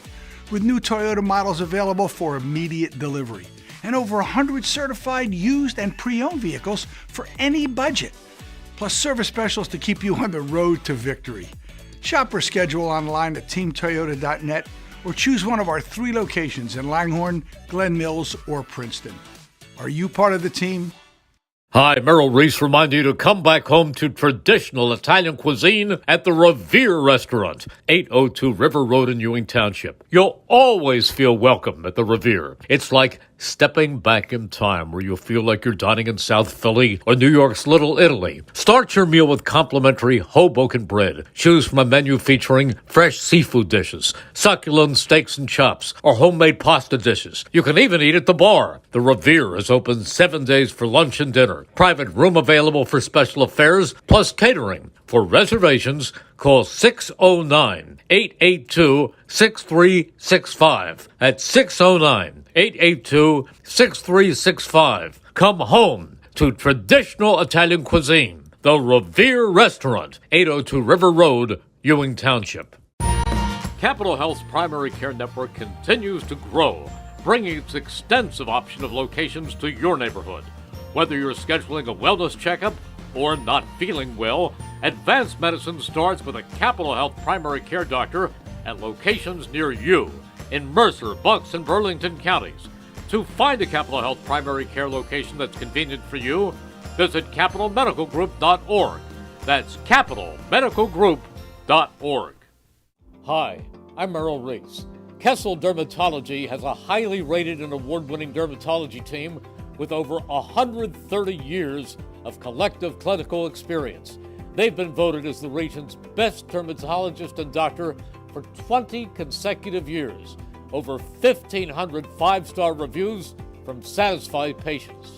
With new Toyota models available for immediate delivery and over 100 certified used and pre-owned vehicles for any budget. Plus service specials to keep you on the road to victory. Shop or schedule online at teamtoyota.net or choose one of our 3 locations in Langhorne, Glen Mills, or Princeton. Are you part of the team? Hi, Merrill Reese reminding you to come back home to traditional Italian cuisine at the Revere Restaurant, 802 River Road in Ewing Township. You'll always feel welcome at the Revere. It's like stepping back in time where you'll feel like you're dining in South Philly or New York's Little Italy. Start your meal with complimentary Hoboken bread. Choose from a menu featuring fresh seafood dishes, succulent steaks and chops, or homemade pasta dishes. You can even eat at the bar. The Revere is open 7 days for lunch and dinner. Private room available for special affairs, plus catering. For reservations, call 609-882-6365. That's 609-882-6365. Come home to traditional Italian cuisine. The Revere Restaurant, 802 River Road, Ewing Township. Capital Health's primary care network continues to grow, bringing its extensive option of locations to your neighborhood. Whether you're scheduling a wellness checkup or not feeling well, advanced medicine starts with a Capital Health primary care doctor at locations near you in Mercer, Bucks, and Burlington counties. To find a Capital Health primary care location that's convenient for you, visit capitalmedicalgroup.org. That's capitalmedicalgroup.org. Hi, I'm Merrill Reese. Kessel Dermatology has a highly rated and award-winning dermatology team with over 130 years of collective clinical experience. They've been voted as the region's best dermatologist and doctor for 20 consecutive years. Over 1,500 five-star reviews from satisfied patients.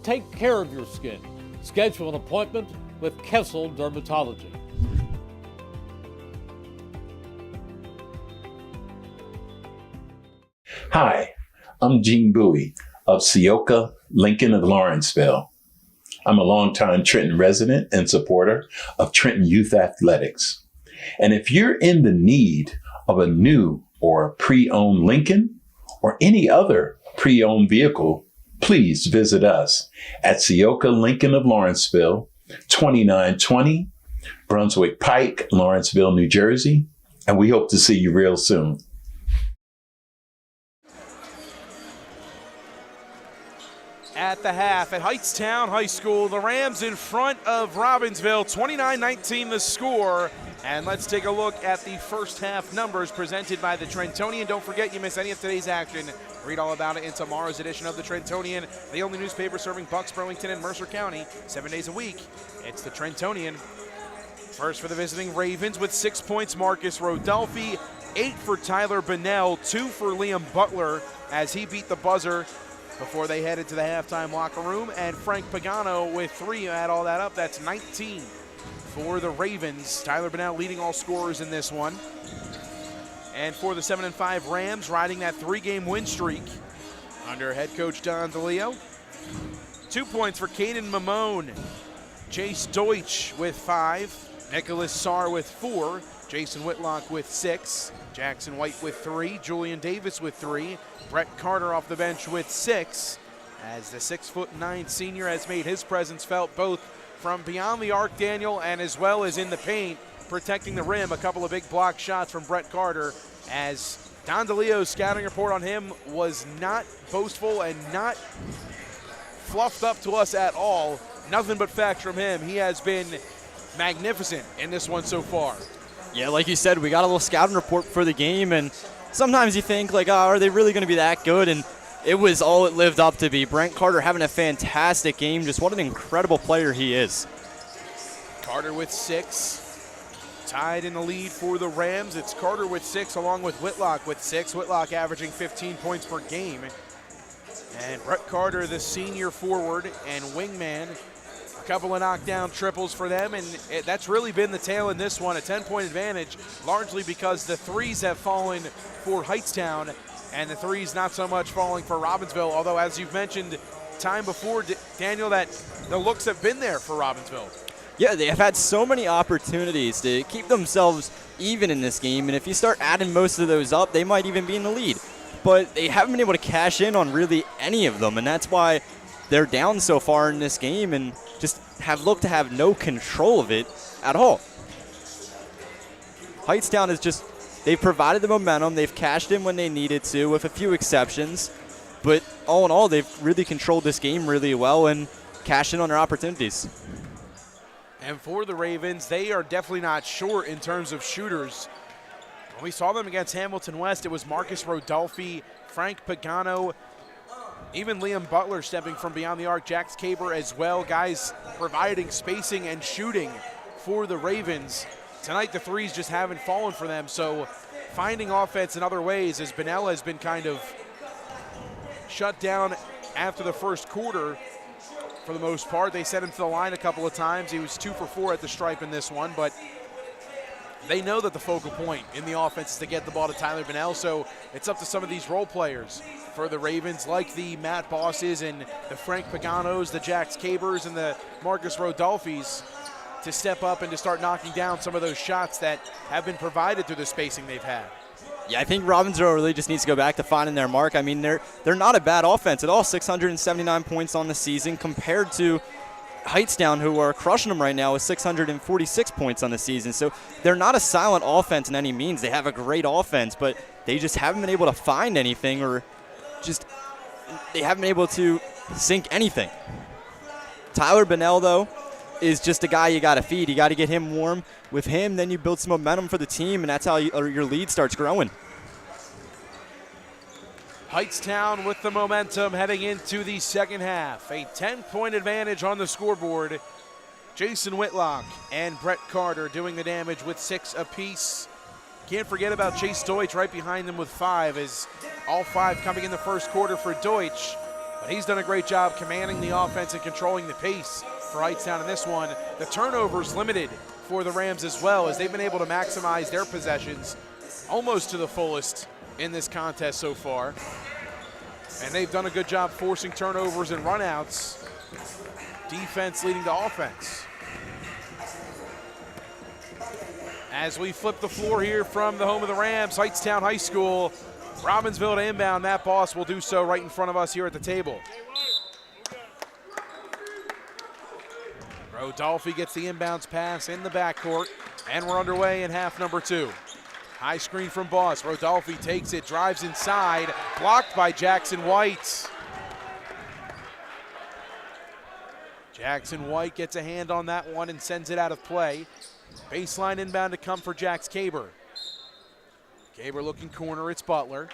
Take care of your skin. Schedule an appointment with Kessel Dermatology. Hi, I'm Gene Bowie of Seoka, Lincoln, and Lawrenceville. I'm a longtime Trenton resident and supporter of Trenton Youth Athletics. And if you're in the need of a new or pre-owned Lincoln or any other pre-owned vehicle, please visit us at Seoka, Lincoln of Lawrenceville, 2920 Brunswick Pike, Lawrenceville, New Jersey. And we hope to see you real soon. At the half at Hightstown High School, the Rams in front of Robbinsville, 29-19 the score. And let's take a look at the first half numbers presented by the Trentonian. Don't forget, you miss any of today's action, read all about it in tomorrow's edition of the Trentonian, the only newspaper serving Bucks, Burlington, and Mercer County 7 days a week. It's the Trentonian. First for the visiting Ravens with 6 points, Marcus Rodolfi, 8 for Tyler Bunnell, 2 for Liam Butler as he beat the buzzer before they headed to the halftime locker room, and Frank Pagano with 3. Add all that up, that's 19 for the Ravens. Tyler Bunnell leading all scorers in this one. And for the 7-5 Rams, riding that 3-game win streak under head coach Don DeLeo. 2 points for Caden Mamone. Chase Deutsch with 5. Nicholas Sarr with 4. Jason Whitlock with 6. Jackson White with 3. Julian Davis with 3. Brett Carter off the bench with 6. As the 6'9" senior has made his presence felt both from beyond the arc, Daniel, and as well as in the paint, protecting the rim. A couple of big block shots from Brett Carter, as Don DeLeo's scouting report on him was not boastful and not fluffed up to us at all. Nothing but facts from him. He has been magnificent in this one so far. Yeah, like you said, we got a little scouting report for the game, and sometimes you think, like, oh, are they really going to be that good? And it was all it lived up to be. Brent Carter having a fantastic game. Just what an incredible player he is. Carter with 6. Tied in the lead for the Rams. It's Carter with 6 along with Whitlock with 6. Whitlock averaging 15 points per game. And Brett Carter, the senior forward and wingman, a couple of knockdown triples for them, and that's really been the tale in this one. A 10-point advantage, largely because the threes have fallen for Hightstown, and the threes not so much falling for Robbinsville, although as you've mentioned time before, Daniel, that the looks have been there for Robbinsville. Yeah, they have had so many opportunities to keep themselves even in this game, and if you start adding most of those up, they might even be in the lead. But they haven't been able to cash in on really any of them, and that's why they're down so far in this game and just have looked to have no control of it at all. Hightstown is just, they've provided the momentum, they've cashed in when they needed to, with a few exceptions, but all in all, they've really controlled this game really well and cashed in on their opportunities. And for the Ravens, they are definitely not short in terms of shooters. When we saw them against Hamilton West, it was Marcus Rodolfi, Frank Pagano, Even Liam Butler stepping from beyond the arc, Jax Caber as well, guys providing spacing and shooting for the Ravens. Tonight the threes just haven't fallen for them, so finding offense in other ways as Bunnell has been kind of shut down after the first quarter for the most part. They sent him to the line a couple of times. He was 2 for 4 at the stripe in this one, but they know that the focal point in the offense is to get the ball to Tyler Bunnell, so it's up to some of these role players for the Ravens, like the Matt Bosses and the Frank Paganos, the Jax Cabers, and the Marcus Rodolphis, to step up and to start knocking down some of those shots that have been provided through the spacing they've had. Yeah, I think Robbinsville really just needs to go back to finding their mark. I mean, they're not a bad offense at all. 679 points on the season compared to Hightstown, who are crushing them right now with 646 points on the season. So they're not a silent offense in any means. They have a great offense, but they just haven't been able to find anything, or just they haven't been able to sink anything. Tyler Bunnell, though, is just a guy you got to feed. You got to get him warm. With him, then you build some momentum for the team, and that's how your lead starts growing. Hightstown with the momentum heading into the second half. A 10-point advantage on the scoreboard. Jason Whitlock and Brett Carter doing the damage with 6 apiece. Can't forget about Chase Deutsch right behind them with 5, as all 5 coming in the first quarter for Deutsch. But he's done a great job commanding the offense and controlling the pace for Hightstown in this one. The turnovers limited for the Rams as well, as they've been able to maximize their possessions almost to the fullest in this contest so far. And they've done a good job forcing turnovers and runouts. Defense leading to offense. As we flip the floor here from the home of the Rams, Hightstown High School, Robbinsville to inbound. Matt Boss will do so right in front of us here at the table. Rodolphi gets the inbounds pass in the backcourt, and we're underway in half number 2. High screen from Boss. Rodolphi takes it, drives inside, blocked by Jackson White. Jackson White gets a hand on that one and sends it out of play. Baseline inbound to come for Jax Caber. Caber looking corner, it's Butler.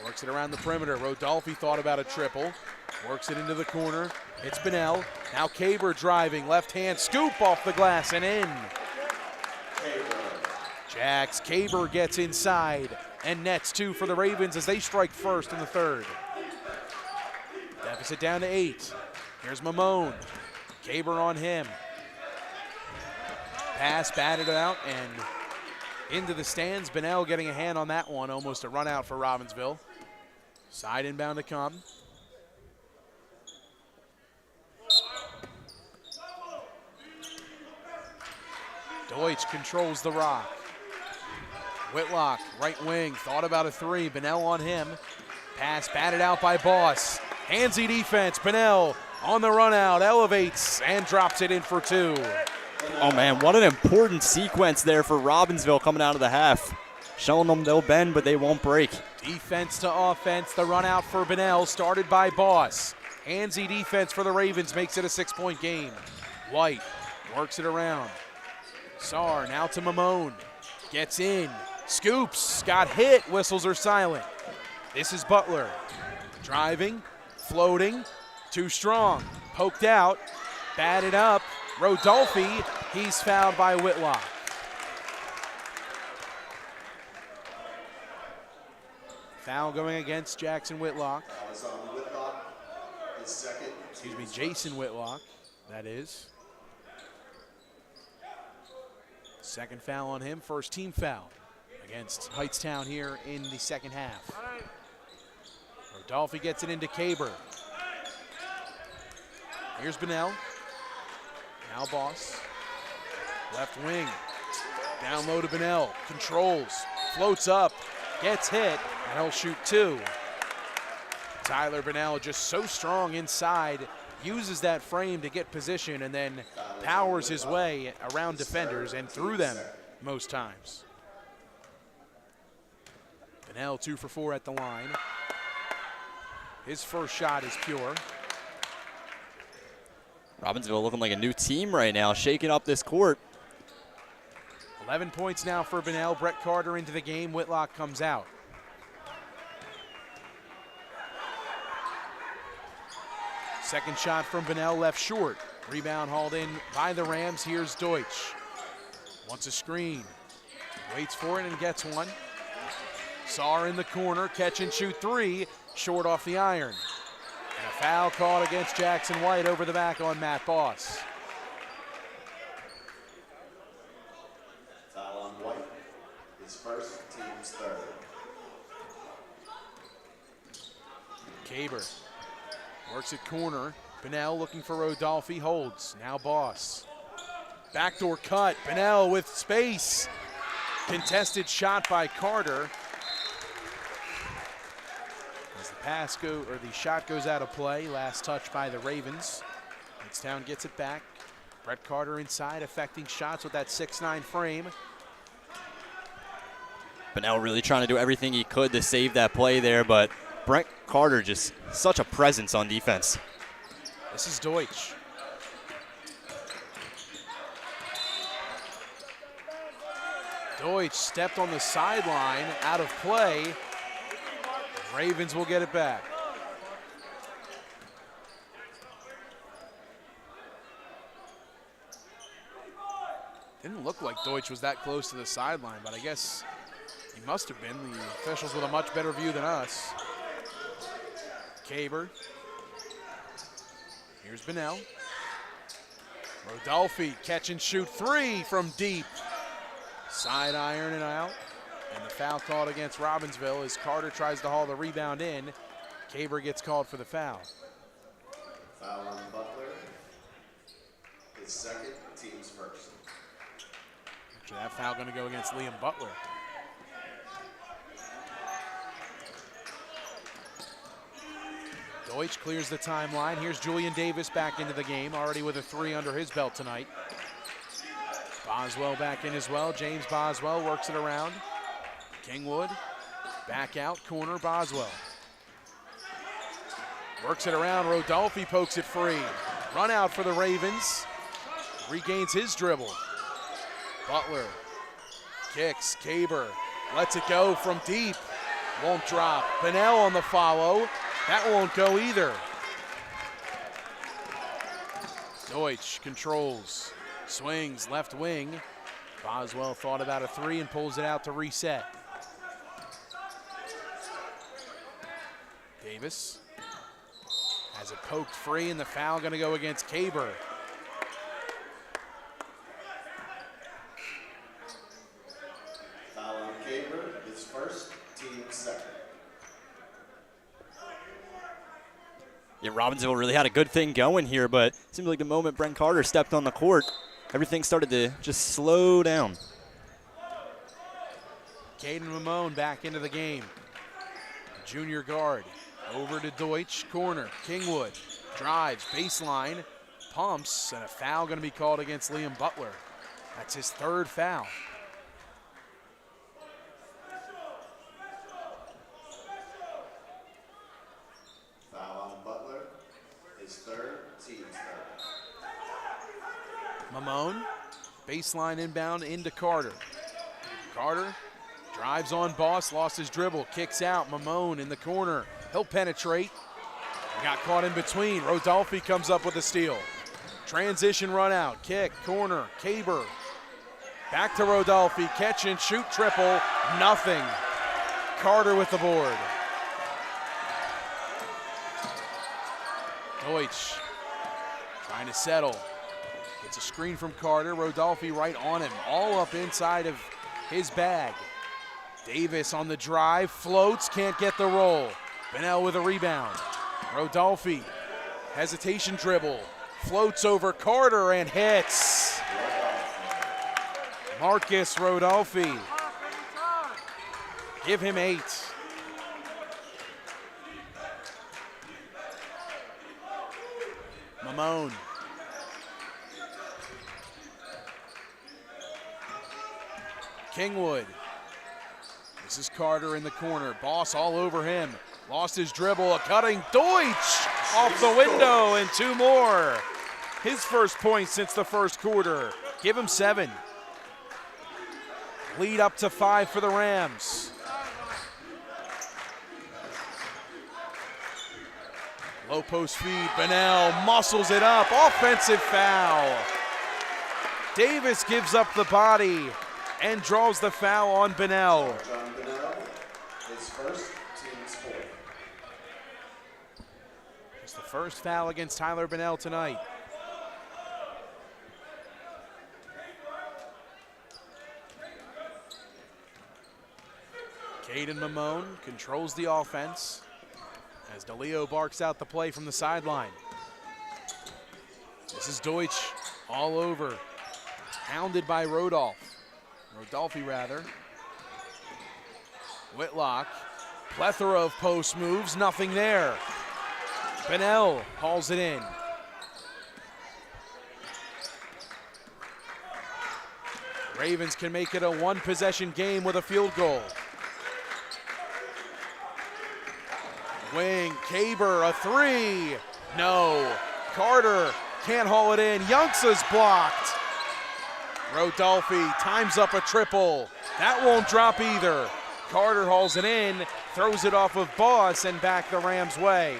Works it around the perimeter. Rodolphi thought about a triple. Works it into the corner. It's Bunnell. Now Caber driving, left hand scoop off the glass and in. Jax Caber gets inside and nets 2 for the Ravens as they strike first in the third. Deficit down to 8. Here's Mamone. Caber on him. Pass batted out and into the stands. Bunnell getting a hand on that one. Almost a run out for Robbinsville. Side inbound to come. Deutsch controls the rock. Whitlock, right wing, thought about a 3. Bunnell on him. Pass batted out by Boss. Handsy defense. Bunnell on the run out, elevates and drops it in for 2. Oh man, what an important sequence there for Robbinsville coming out of the half. Showing them they'll bend, but they won't break. Defense to offense, the run out for Bunnell, started by Boss. Handsy defense for the Ravens makes it a 6-point game. White works it around. Sarr now to Mamone. Gets in, scoops, got hit, whistles are silent. This is Butler. Driving, floating, too strong. Poked out, batted up. Rodolphi, he's fouled by Whitlock. Foul going against Jackson Whitlock. Excuse me, Jason Whitlock, that is. Second foul on him, first team foul against Hightstown here in the second half. Rodolphi gets it into Caber. Here's Bunnell. Now Boss. Left wing. Down low to Bunnell. Controls. Floats up. Gets hit. And he'll shoot 2. Tyler Bunnell just so strong inside. Uses that frame to get position and then powers his way around defenders and through them most times. Bunnell 2 for 4 at the line. His first shot is pure. Robbinsville looking like a new team right now, shaking up this court. 11 points now for Bunnell. Brett Carter into the game. Whitlock comes out. Second shot from Bunnell left short. Rebound hauled in by the Rams. Here's Deutsch. Wants a screen. Waits for it and gets one. Saar in the corner. Catch and shoot three. Short off the iron. And a foul called against Jackson White over the back on Matt Boss. Foul on White. His first, team's third. Kaber works at corner. Bunnell looking for Rodolphe, holds. Now Boss. Backdoor cut. Bunnell with space. Contested shot by Carter. As the shot goes out of play. Last touch by the Ravens. Hightstown gets it back. Brett Carter inside, affecting shots with that 6'9" frame. Bunnell really trying to do everything he could to save that play there, but Brett Carter just such a presence on defense. This is Deutsch. Deutsch stepped on the sideline, out of play. Ravens will get it back. Didn't look like Deutsch was that close to the sideline, but I guess he must have been. The officials with a much better view than us. Kaber. Here's Bunnell. Rodolphe, catch and shoot three from deep. Side iron and out. And the foul called against Robbinsville as Carter tries to haul the rebound in. Kaber gets called for the foul. Foul on Butler. His second, team's first. Actually, that foul going to go against Liam Butler. Deutsch clears the timeline. Here's Julian Davis back into the game, already with a 3 under his belt tonight. Boswell back in as well. James Boswell works it around. Kingwood back out, corner Boswell. Works it around, Rodolphe pokes it free. Run out for the Ravens. Regains his dribble. Butler kicks, Kaber lets it go from deep. Won't drop. Bunnell on the follow. That won't go either. Deutsch controls, swings left wing. Boswell thought about a 3 and pulls it out to reset. Davis has it poked free, and the foul going to go against Kaber. Foul on Kaber, his first, team's second. Yeah, Robbinsville really had a good thing going here, but it seemed like the moment Brent Carter stepped on the court, everything started to just slow down. Caden Mamone back into the game. Junior guard. Over to Deutsch, corner. Kingwood drives, baseline, pumps, and a foul going to be called against Liam Butler. That's his 3rd foul. Foul on Butler, his third, team's third. Mamone, baseline inbound into Carter. Carter drives on Boss, lost his dribble, kicks out. Mamone in the corner. He'll penetrate. Got caught in between. Rodolphe comes up with a steal. Transition run out. Kick, corner, Kaber. Back to Rodolphe. Catch and shoot triple. Nothing. Carter with the board. Deutsch trying to settle. Gets a screen from Carter. Rodolphe right on him. All up inside of his bag. Davis on the drive. Floats. Can't get the roll. Bunnell with a rebound. Rodolphe, hesitation dribble, floats over Carter and hits. Marcus Rodolphe. Give him 8. Mamone. Kingwood. This is Carter in the corner. Boss all over him. Lost his dribble, a cutting Deutsch off the window, and 2 more. His first point since the first quarter. Give him 7. Lead up to 5 for the Rams. Low post feed, Bunnell muscles it up, offensive foul. Davis gives up the body and draws the foul on Bunnell. John Bunnell, his first, team's fourth. It's the first foul against Tyler Bunnell tonight. Caden Mamone controls the offense as DeLeo barks out the play from the sideline. This is Deutsch all over, hounded by Rodolphe. Rodolphe rather. Whitlock, plethora of post moves, nothing there. Bunnell hauls it in. Ravens can make it a one-possession game with a field goal. Wing, Kaber, a three. No. Carter can't haul it in. Youngsa's blocked. Rodolphe times up a triple. That won't drop either. Carter hauls it in, throws it off of Boss and back the Rams' way.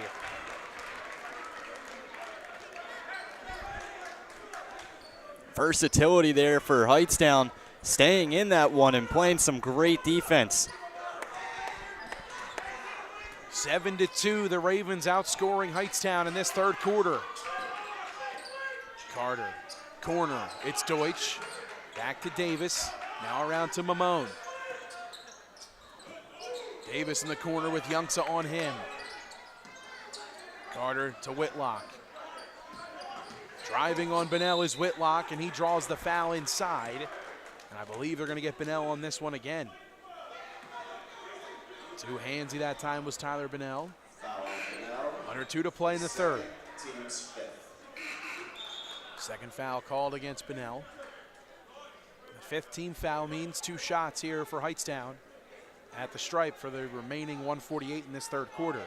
Versatility there for Hightstown, staying in that one and playing some great defense. 7-2, the Ravens outscoring Hightstown in this third quarter. Carter, corner, it's Deutsch. Back to Davis, now around to Mamone. Davis in the corner with Youngsa on him. Carter to Whitlock. Driving on Bunnell is Whitlock, and he draws the foul inside. And I believe they're going to get Bunnell on this one again. Too handsy that time was Tyler Bunnell. Under 2 to play in the third. Team's fifth. Second foul called against Bunnell. The fifth team foul means 2 shots here for Hightstown at the stripe for the remaining 1:48 in this third quarter.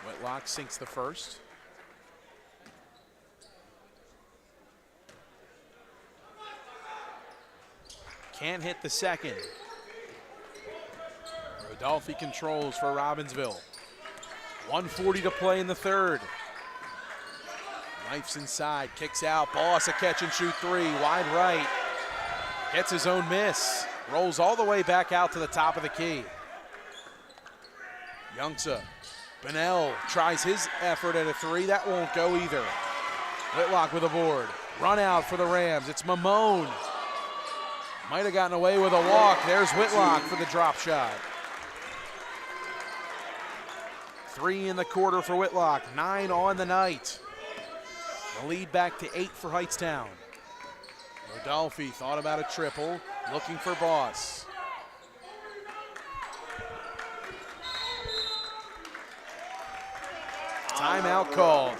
Whitlock sinks the first. Can't hit the second. Rodolphe controls for Robbinsville. 1:40 to play in the third. Knifes inside, kicks out. Boss a catch and shoot 3, wide right. Gets his own miss. Rolls all the way back out to the top of the key. Youngsa. Bunnell tries his effort at a 3. That won't go either. Whitlock with a board. Run out for the Rams. It's Mamone. Might have gotten away with a walk. There's Whitlock for the drop shot. 3 in the quarter for Whitlock. 9 on the night. The lead back to 8 for Hightstown. Rodolphe thought about a triple, looking for Boss. Timeout called.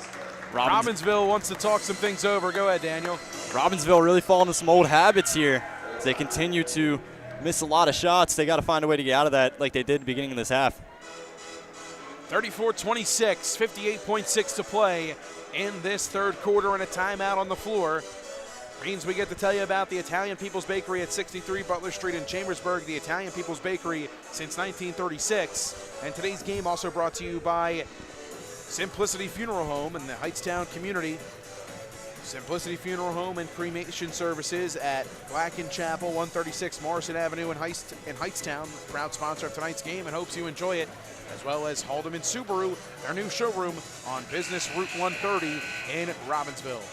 Robbinsville wants to talk some things over. Go ahead, Daniel. Robbinsville really falling into some old habits here. As they continue to miss a lot of shots, they got to find a way to get out of that like they did at the beginning of this half. 34-26, 58.6 to play in this third quarter and a timeout on the floor. Means we get to tell you about the Italian People's Bakery at 63 Butler Street in Chambersburg, the Italian People's Bakery since 1936. And today's game also brought to you by Simplicity Funeral Home in the Hightstown community. Simplicity Funeral Home and Cremation Services at Black & Chapel, 136 Morrison Avenue in Hightstown. Proud sponsor of tonight's game and hopes you enjoy it, as well as Haldeman Subaru, their new showroom on Business Route 130 in Robbinsville.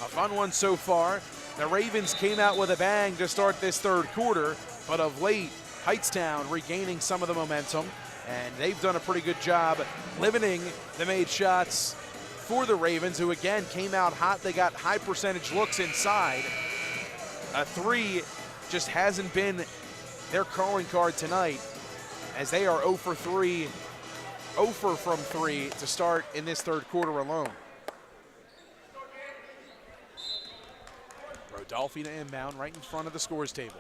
A fun one so far. The Ravens came out with a bang to start this third quarter, but of late, Hightstown regaining some of the momentum, and they've done a pretty good job limiting the made shots for the Ravens, who again came out hot. They got high percentage looks inside. A 3 just hasn't been their calling card tonight, as they are 0 for 3, 0 from 3 to start in this third quarter alone. Rodolphe to inbound right in front of the scores table.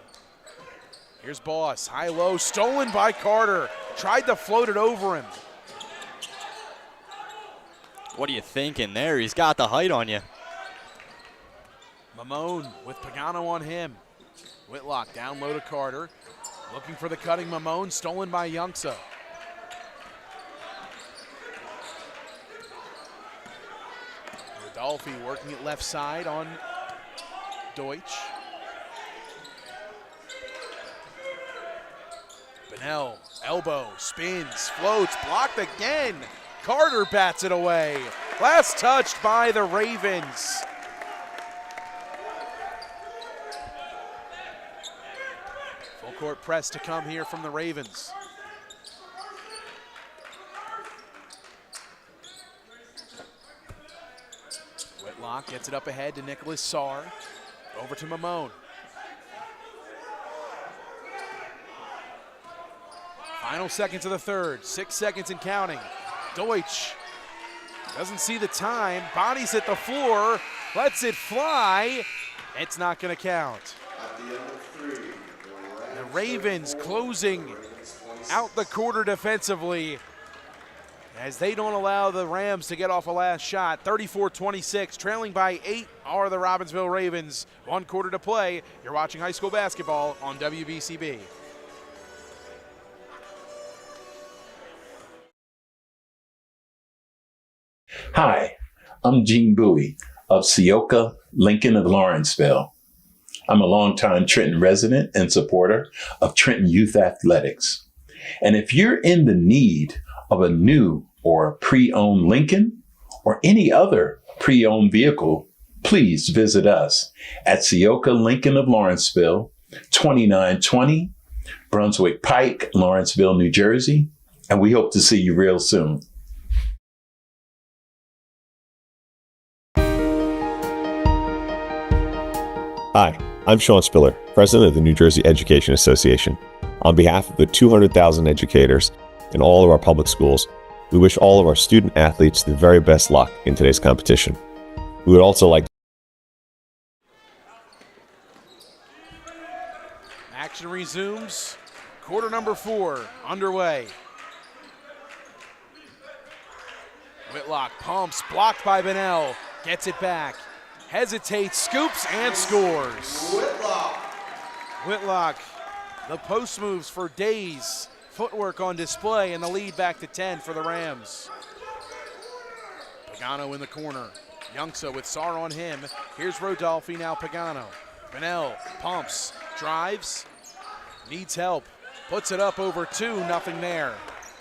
Here's Boss, high-low, stolen by Carter. Tried to float it over him. What are you thinking there? He's got the height on you. Mamone with Pagano on him. Whitlock down low to Carter. Looking for the cutting Mamone, stolen by Youngsa. Rodolphe working it left side on Deutsch. Bennell, elbow, spins, floats, blocked again. Carter bats it away. Last touched by the Ravens. Full court press to come here from the Ravens. Whitlock gets it up ahead to Nicholas Sarr. Over to Mamone. Final seconds of the third, 6 seconds and counting. Deutsch doesn't see the time, bodies hit the floor, lets it fly. It's not going to count. At the end of 3, The Ravens closing out the quarter defensively as they don't allow the Rams to get off a last shot. 34-26, trailing by 8 are the Robbinsville Ravens. 1 quarter to play. You're watching high school basketball on WBCB. Hi, I'm Gene Bowie of Seoka, Lincoln of Lawrenceville. I'm a longtime Trenton resident and supporter of Trenton Youth Athletics. And if you're in the need of a new or pre-owned Lincoln or any other pre-owned vehicle, please visit us at Seoka, Lincoln of Lawrenceville, 2920 Brunswick Pike, Lawrenceville, New Jersey. And we hope to see you real soon. Hi, I'm Sean Spiller, President of the New Jersey Education Association. On behalf of the 200,000 educators in all of our public schools, we wish all of our student athletes the very best luck in today's competition. We would also like Action resumes. Quarter number 4 underway. Whitlock pumps, blocked by Bennell, gets it back. Hesitates, scoops, and scores. Whitlock, the post moves for days. Footwork on display, and the lead back to 10 for the Rams. Pagano in the corner. Youngsa with Sarr on him. Here's Rodolphe, now Pagano. Bennell pumps, drives, needs help. Puts it up over 2, nothing there.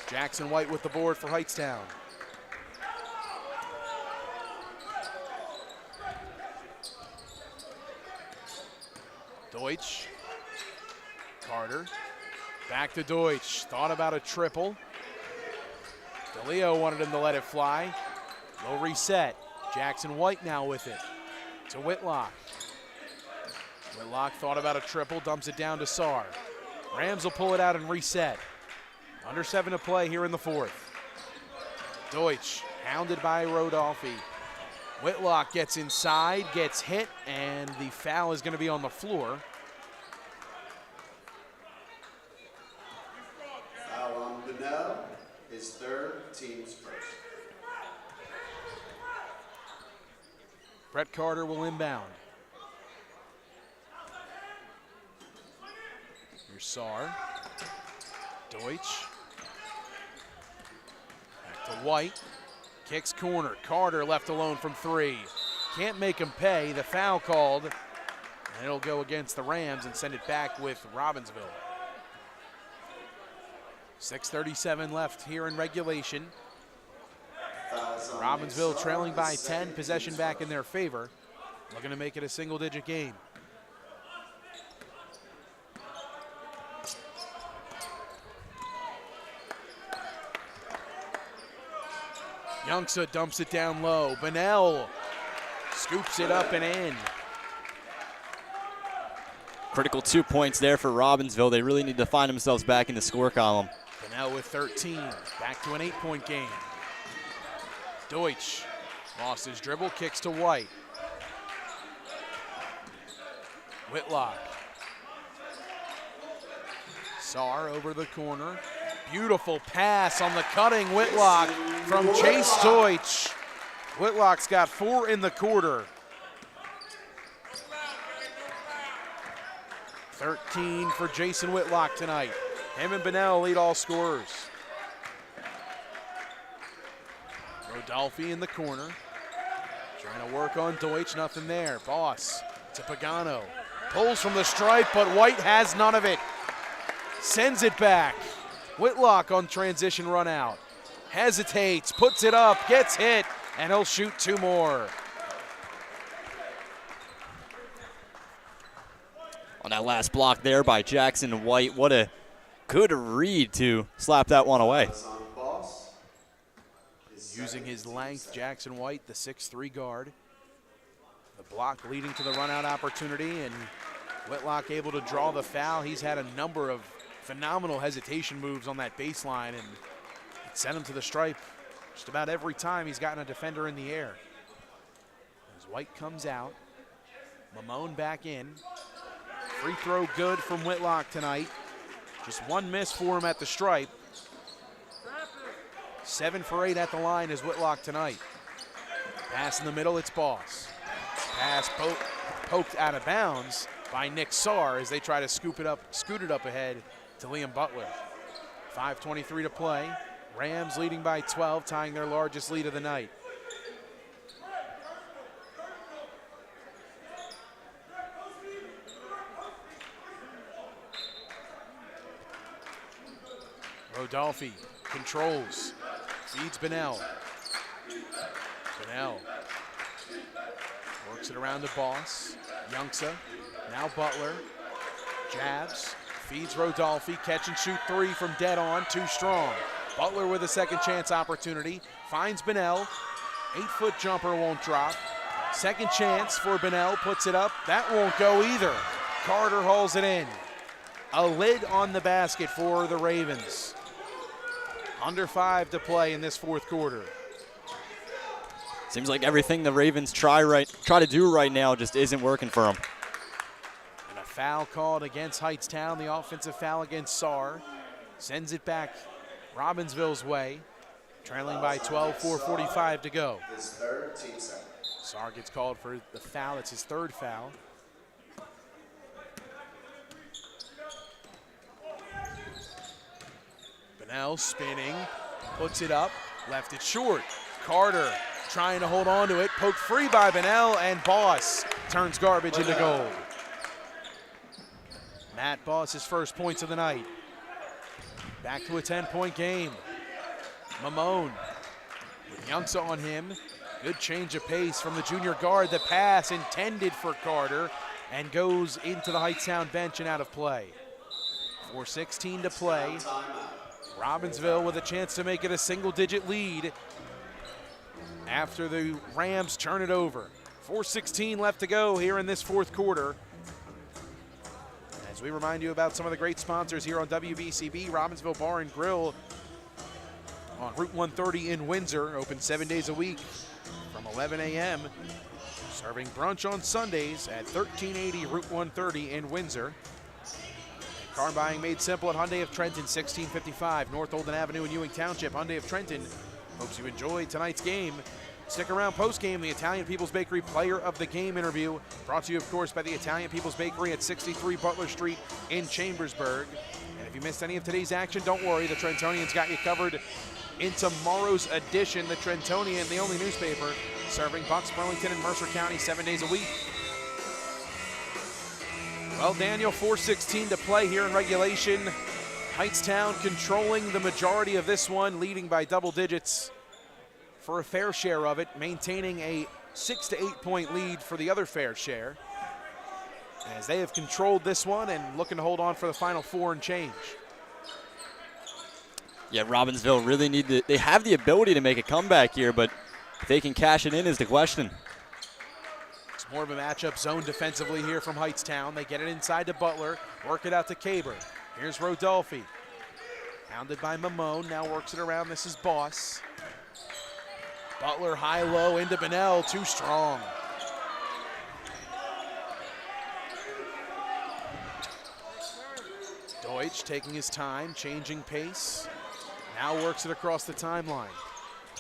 Jackson White with the board for Hightstown. Deutsch, Carter, back to Deutsch, thought about a triple. DeLeo wanted him to let it fly. Low reset, Jackson White now with it, to Whitlock. Whitlock thought about a triple, dumps it down to Sarr. Rams will pull it out and reset. Under 7 to play here in the 4th. Deutsch, hounded by Rodolphe. Whitlock gets inside, gets hit, and the foul is going to be on the floor. foul on Bennell, his 3rd, team's first. Brett Carter will inbound. Here's Sarr. Deutsch. Back to White. Kicks corner. Carter left alone from 3. Can't make him pay. The foul called. And it'll go against the Rams and send it back with Robbinsville. 6:37 left here in regulation. Robbinsville trailing by 10. Possession back in their favor. Looking to make it a single-digit game. Youngsa dumps it down low. Bennell scoops it up and in. Critical 2 points there for Robbinsville. They really need to find themselves back in the score column. Bennell with 13. Back to an 8-point game. Deutsch lost his dribble, kicks to White. Whitlock. Sarr over the corner. Beautiful pass on the cutting Whitlock from Chase Deutsch. Whitlock's got 4 in the quarter. 13 for Jason Whitlock tonight. Him and Bennell lead all scorers. Rodolfi in the corner. Trying to work on Deutsch, nothing there. Boss to Pagano. Pulls from the stripe, but White has none of it. Sends it back. Whitlock on transition run out. Hesitates, puts it up, gets hit, and he'll shoot 2 more. On that last block there by Jackson White, what a good read to slap that one away. Using his length, Jackson White, the 6'3" guard. The block leading to the run-out opportunity, and Whitlock able to draw the foul. He's had a number of phenomenal hesitation moves on that baseline, and it sent him to the stripe just about every time he's gotten a defender in the air. As White comes out, Mamone back in. Free throw good from Whitlock tonight. Just 1 miss for him at the stripe. 7 for 8 at the line is Whitlock tonight. Pass in the middle, it's Boss. Pass poked out of bounds by Nick Sarr as they try to scoot it up ahead to Liam Butler. 5:23 to play. Rams leading by 12, tying their largest lead of the night. Rodolfi controls, feeds Bennell. Bennell works it around to Boss. Youngsa, now Butler. Jabs, feeds Rodolfi, catch and shoot 3 from dead on, too strong. Butler with a second chance opportunity, finds Bennell. 8-foot jumper won't drop. Second chance for Bennell, puts it up. That won't go either. Carter hauls it in. A lid on the basket for the Ravens. Under 5 to play in this fourth quarter. Seems like everything the Ravens try to do right now just isn't working for them. And a foul called against Hightstown, the offensive foul against Sarr. Sends it back Robbinsville's way, trailing by 12, 4:45 to go. Sarr gets called for the foul. It's his 3rd foul. Bennell spinning, puts it up, left it short. Carter trying to hold on to it, poked free by Bennell, and Boss turns garbage into gold. Matt Boss, his first points of the night. Back to a 10-point game. Mamone with Youngsa on him. Good change of pace from the junior guard. The pass intended for Carter and goes into the Hightstown bench and out of play. 4:16 to play. Robbinsville with a chance to make it a single-digit lead after the Rams turn it over. 4:16 left to go here in this fourth quarter. As we remind you about some of the great sponsors here on WBCB, Robbinsville Bar and Grill on Route 130 in Windsor, open 7 days a week from 11 a.m., serving brunch on Sundays at 1380 Route 130 in Windsor. Car buying made simple at Hyundai of Trenton, 1655 North Olden Avenue in Ewing Township. Hyundai of Trenton hopes you enjoyed tonight's game. Stick around post-game, the Italian People's Bakery Player of the Game interview, brought to you, of course, by the Italian People's Bakery at 63 Butler Street in Chambersburg. And if you missed any of today's action, don't worry, the Trentonians got you covered in tomorrow's edition. The Trentonian, the only newspaper, serving Bucks, Burlington, and Mercer County 7 days a week. Well, Daniel, 4:16 to play here in regulation. Hightstown controlling the majority of this one, leading by double digits for a fair share of it, maintaining a 6 to 8 point lead for the other fair share, as they have controlled this one and looking to hold on for the final 4 and change. Yeah, Robbinsville really they have the ability to make a comeback here, but if they can cash it in is the question. It's more of a matchup zone defensively here from Hightstown. They get it inside to Butler, work it out to Caber. Here's Rodolfi, hounded by Mamone, now works it around. This is Boss. Butler high-low into Bennell, too strong. Deutsch taking his time, changing pace. Now works it across the timeline.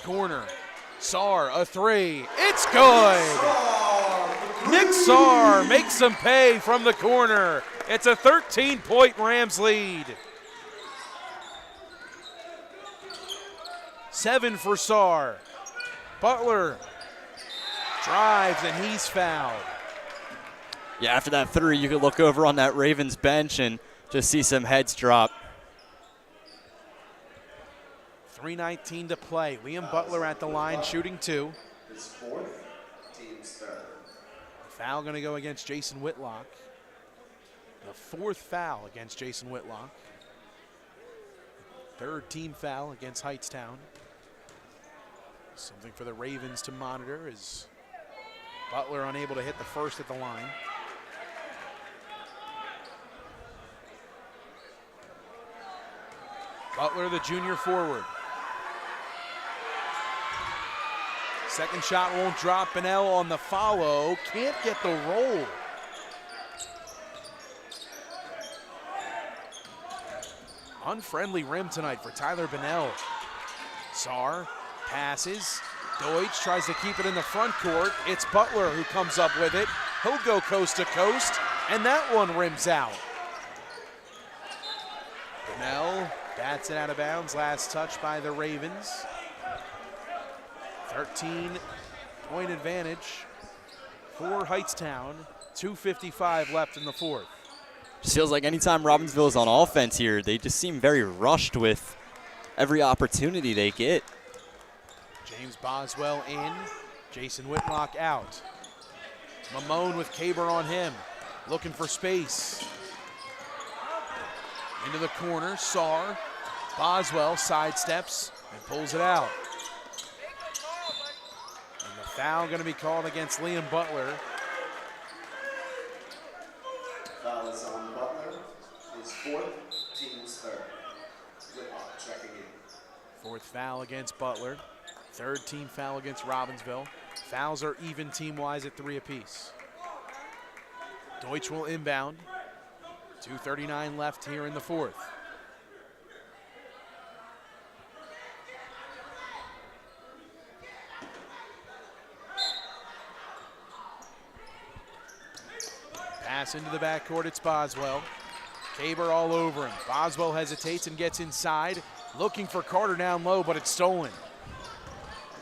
Corner, Sarr, a 3, it's good! Nick Sarr makes some pay from the corner. It's a 13-point Rams lead. 7 for Sarr. Butler drives and he's fouled. Yeah, after that three, you could look over on that Ravens bench and just see some heads drop. 3:19 to play. Liam Butler at the line shooting 2. His fourth, team's third. Foul going to go against Jason Whitlock. The 4th foul against Jason Whitlock. 3rd team foul against Hightstown. Something for the Ravens to monitor as Butler unable to hit the first at the line. Butler, the junior forward. Second shot won't drop. Bennell on the follow. Can't get the roll. Unfriendly rim tonight for Tyler Bennell. Sarr passes. Deutsch tries to keep it in the front court. It's Butler who comes up with it. He'll go coast to coast, and that one rims out. Bennell bats it out of bounds. Last touch by the Ravens. 13-point advantage for Hightstown. 2:55 left in the 4th. Just feels like anytime Robbinsville is on offense here, they just seem very rushed with every opportunity they get. James Boswell in. Jason Whitlock out. Mamone with Caber on him. Looking for space. Into the corner. Sarr. Boswell sidesteps and pulls it out. And the foul going to be called against Liam Butler. Foul is on Butler. His fourth, team's third. Whitlock checking in. 4th foul against Butler. 3rd team foul against Robbinsville. Fouls are even team-wise at 3 apiece. Deutsch will inbound. 2:39 left here in the 4th. Pass into the backcourt, it's Boswell. Caber all over him. Boswell hesitates and gets inside. Looking for Carter down low, but it's stolen.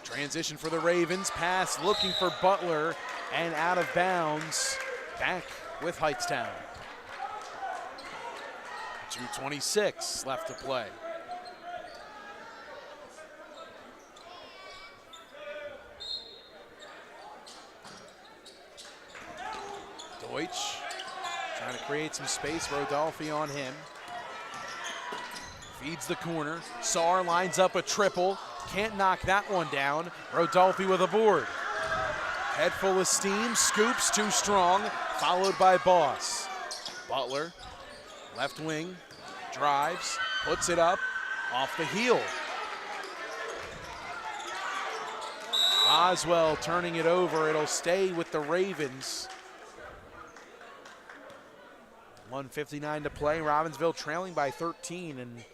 Transition for the Ravens. Pass looking for Butler and out of bounds. Back with Hightstown. 2:26 left to play. Deutsch trying to create some space. Rodolphe on him. Feeds the corner. Sarr lines up a triple. Can't knock that one down. Rodolphe with a board. Head full of steam. Scoops too strong. Followed by Boss. Butler, left wing, drives, puts it up, off the heel. Boswell turning it over. It'll stay with the Ravens. 1:59 to play. Robbinsville trailing by 13 and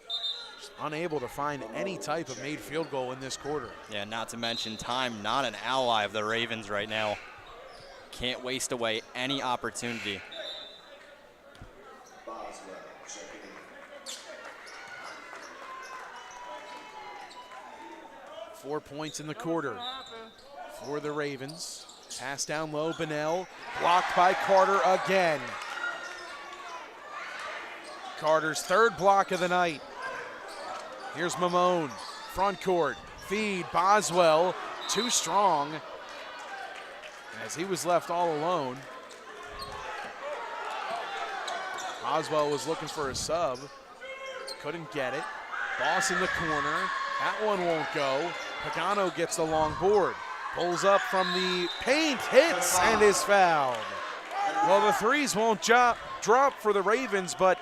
just unable to find any type of made field goal in this quarter. Yeah, not to mention time, not an ally of the Ravens right now. Can't waste away any opportunity. Boswell checking in. 4 points in the quarter for the Ravens. Pass down low, Bennell, blocked by Carter again. Carter's 3rd block of the night. Here's Mamone, front court, feed, Boswell, too strong as he was left all alone. Boswell was looking for a sub, couldn't get it. Boss in the corner, that one won't go. Pagano gets the long board, pulls up from the paint, hits, and is fouled. Well, the threes won't drop for the Ravens, but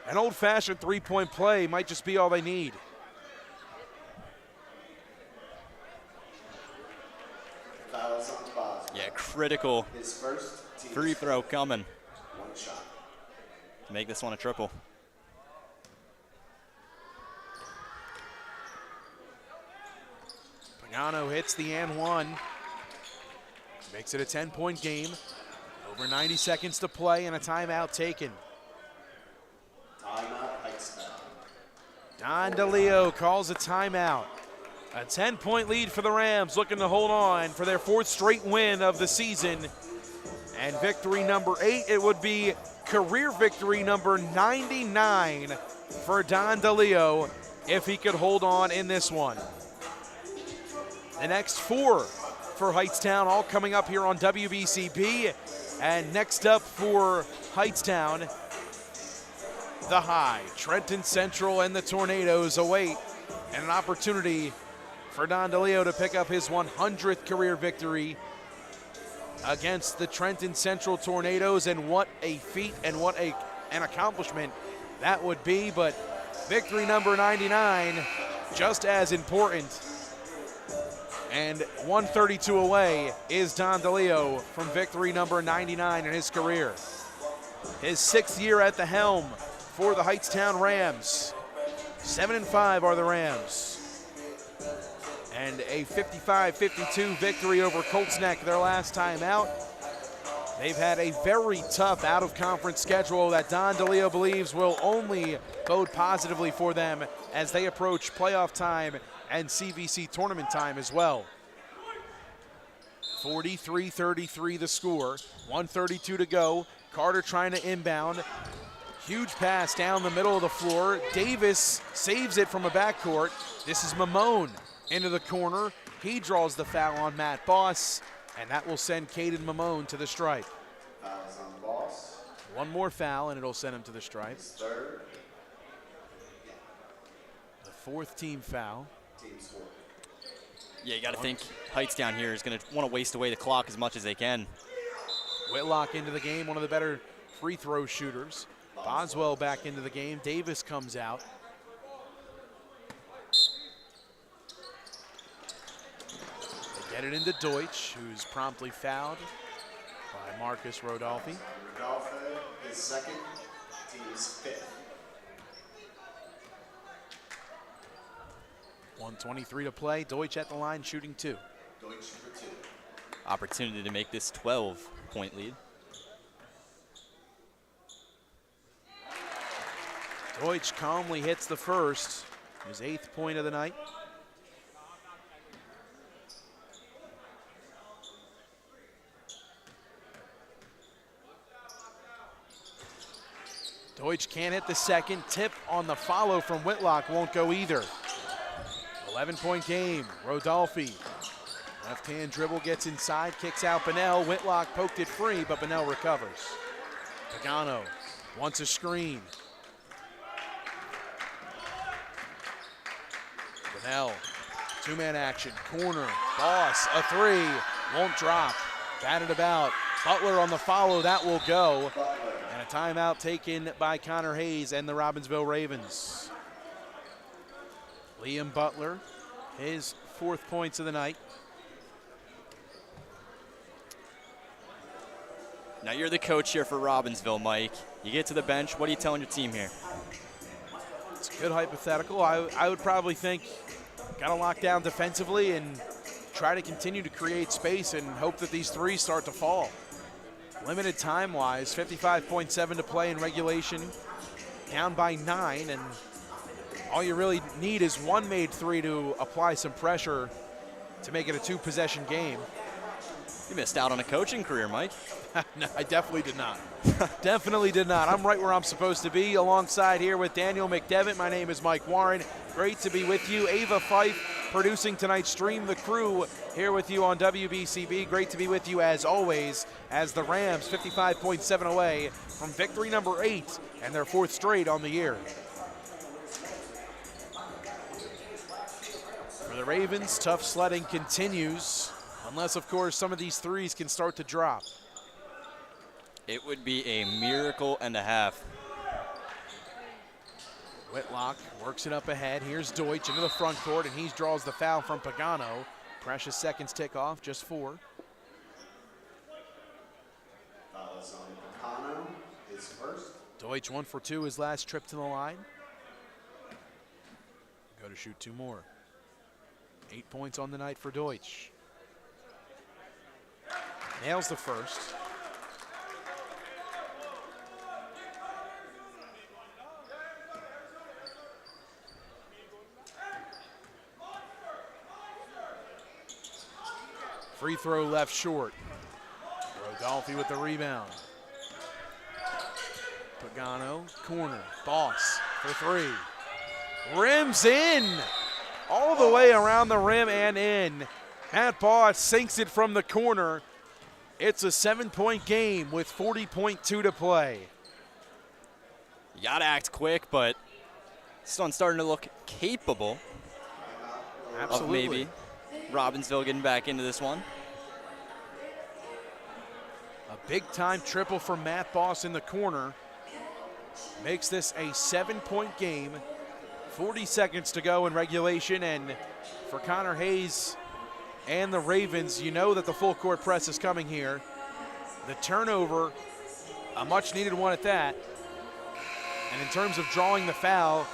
an old-fashioned three-point play might just be all they need. Fouls on Boswell. Yeah, critical His first, team's free throw coming one shot. to make this one a triple. Pagano hits the and one. Makes it a 10-point game. Over 90 seconds to play and a timeout taken. Don DeLeo calls a timeout. A 10-point lead for the Rams, looking to hold on for their 4th straight win of the season. And victory number 8, it would be career victory number 99 for Don DeLeo if he could hold on in this one. The next 4 for Hightstown, all coming up here on WBCB. And next up for Hightstown, the High, Trenton Central, and the Tornadoes await, and an opportunity for Don DeLeo to pick up his 100th career victory against the Trenton Central Tornadoes. And what a feat and what an accomplishment that would be. But victory number 99, just as important. And 132 away is Don DeLeo from victory number 99 in his career. His 6th year at the helm for the Hightstown Rams. 7-5 are the Rams. And a 55-52 victory over Colts Neck their last time out. They've had a very tough out-of-conference schedule that Don DeLeo believes will only bode positively for them as they approach playoff time and CVC tournament time as well. 43-33 the score, 132 to go. Carter trying to inbound. Huge pass down the middle of the floor. Davis saves it from a backcourt. This is Mamone into the corner. He draws the foul on Matt Boss, and that will send Caden Mamone to the stripe. Fouls on Boss. One more foul, and it'll send him to the stripe. His 3rd. The 4th team foul. Team score. Yeah, you got to think Hightstown here is going to want to waste away the clock as much as they can. Whitlock into the game, one of the better free throw shooters. Boswell back into the game. Davis comes out. They get it into Deutsch, who's promptly fouled by Marcus Rodolfi. Rodolfo, his 2nd, team's 5th. 1:23 to play. Deutsch at the line, shooting 2. Deutsch for 2. Opportunity to make this 12-point lead. Deutsch calmly hits the first, his 8th point of the night. Deutsch can't hit the second. Tip on the follow from Whitlock won't go either. 11-point game. Rodolfi. Left-hand dribble gets inside, kicks out Bunnell. Whitlock poked it free, but Bunnell recovers. Pagano wants a screen. Bunnell, 2-man action, corner, Boss, a 3, won't drop. Batted about. Butler on the follow, that will go. And a timeout taken by Connor Hayes and the Robbinsville Ravens. Liam Butler, his 4th points of the night. Now you're the coach here for Robbinsville, Mike. You get to the bench, what are you telling your team here? It's a good hypothetical. I would probably think got to lock down defensively and try to continue to create space and hope that these threes start to fall. Limited time-wise, 55.7 to play in regulation, down by 9, and all you really need is one made 3 to apply some pressure to make it a 2-possession game. You missed out on a coaching career, Mike. No, I definitely did not. Definitely did not. I'm right where I'm supposed to be, alongside here with Daniel McDevitt. My name is Mike Warren. Great to be with you. Ava Fife producing tonight's stream. The crew here with you on WBCB. Great to be with you as always, as the Rams 55.7 away from victory number 8 and their 4th straight on the year. For the Ravens, tough sledding continues, unless, of course, some of these threes can start to drop. It would be a miracle and a half. Whitlock works it up ahead. Here's Deutsch into the front court, and he draws the foul from Pagano. Precious seconds tick off, just 4. Foul is on Pagano, his 1st. Deutsch 1 for 2, his last trip to the line. Go to shoot 2 more. 8 points on the night for Deutsch. Nails the first. Free throw left short. Rodolphe with the rebound. Pagano, corner, Boss for three. Rims in, all the way around the rim and in. Matt Boss sinks it from the corner. It's a 7-point game with 40.2 to play. You gotta act quick, but this one's starting to look capable of maybe Robbinsville getting back into this one. A big-time triple from Matt Boss in the corner makes this a 7-point game. 40 seconds to go in regulation, and for Connor Hayes and the Ravens, you know that the full court press is coming here. The turnover, a much-needed one at that. And in terms of drawing the foul,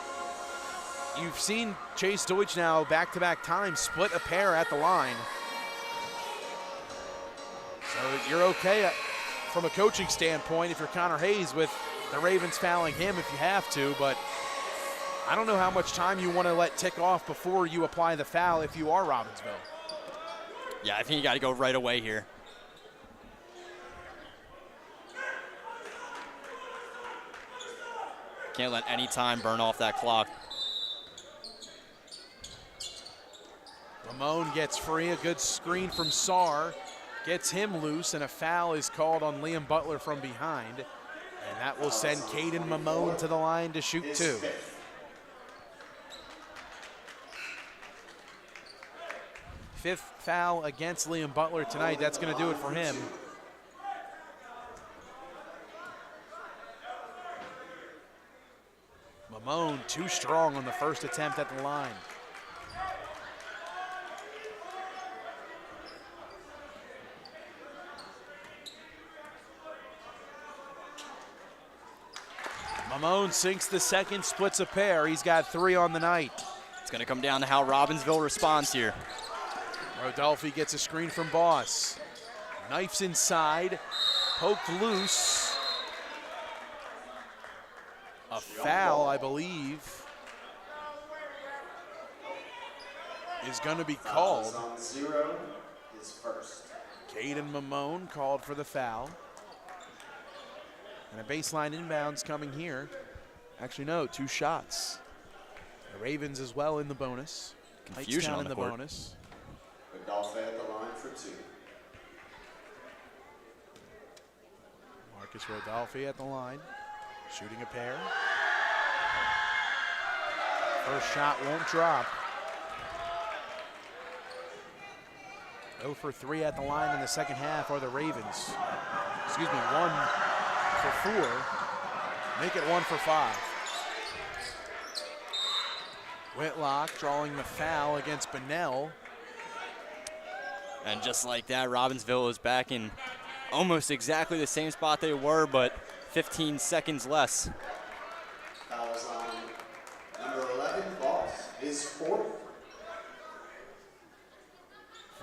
you've seen Chase Deutsch now back-to-back times split a pair at the line. So you're okay from a coaching standpoint if you're Connor Hayes with the Ravens fouling him if you have to, but I don't know how much time you want to let tick off before you apply the foul if you are Robbinsville. Yeah, I think you got to go right away here. Can't let any time burn off that clock. Ramon gets free, a good screen from Sarr. Gets him loose, and a foul is called on Liam Butler from behind. And that will send Caden Mamone to the line to shoot two. Fifth foul against Liam Butler tonight. That's going to do it for him. Mamone too strong on the first attempt at the line. Mamone sinks the second, splits a pair. He's got three on the night. It's going to come down to how Robbinsville responds here. Rodolphe gets a screen from Boss. Knifes inside, poked loose. A foul, I believe, is going to be called. Caden Mamone called for the foul. And a baseline inbounds coming here. Actually, no, two shots. The Ravens as well in the bonus. Confusion Hightstown on in the court. bonus. Rodolphe at the line for two. Marcus Rodolphe at the line, shooting a pair. First shot won't drop. 0 for 3 at the line in the second half are the Ravens. Excuse me, 1 for 4. Make it 1 for 5. Whitlock drawing the foul against Bunnell. And just like that, Robbinsville is back in almost exactly the same spot they were, but 15 seconds less. Foul is on number 11, Boss, his fourth.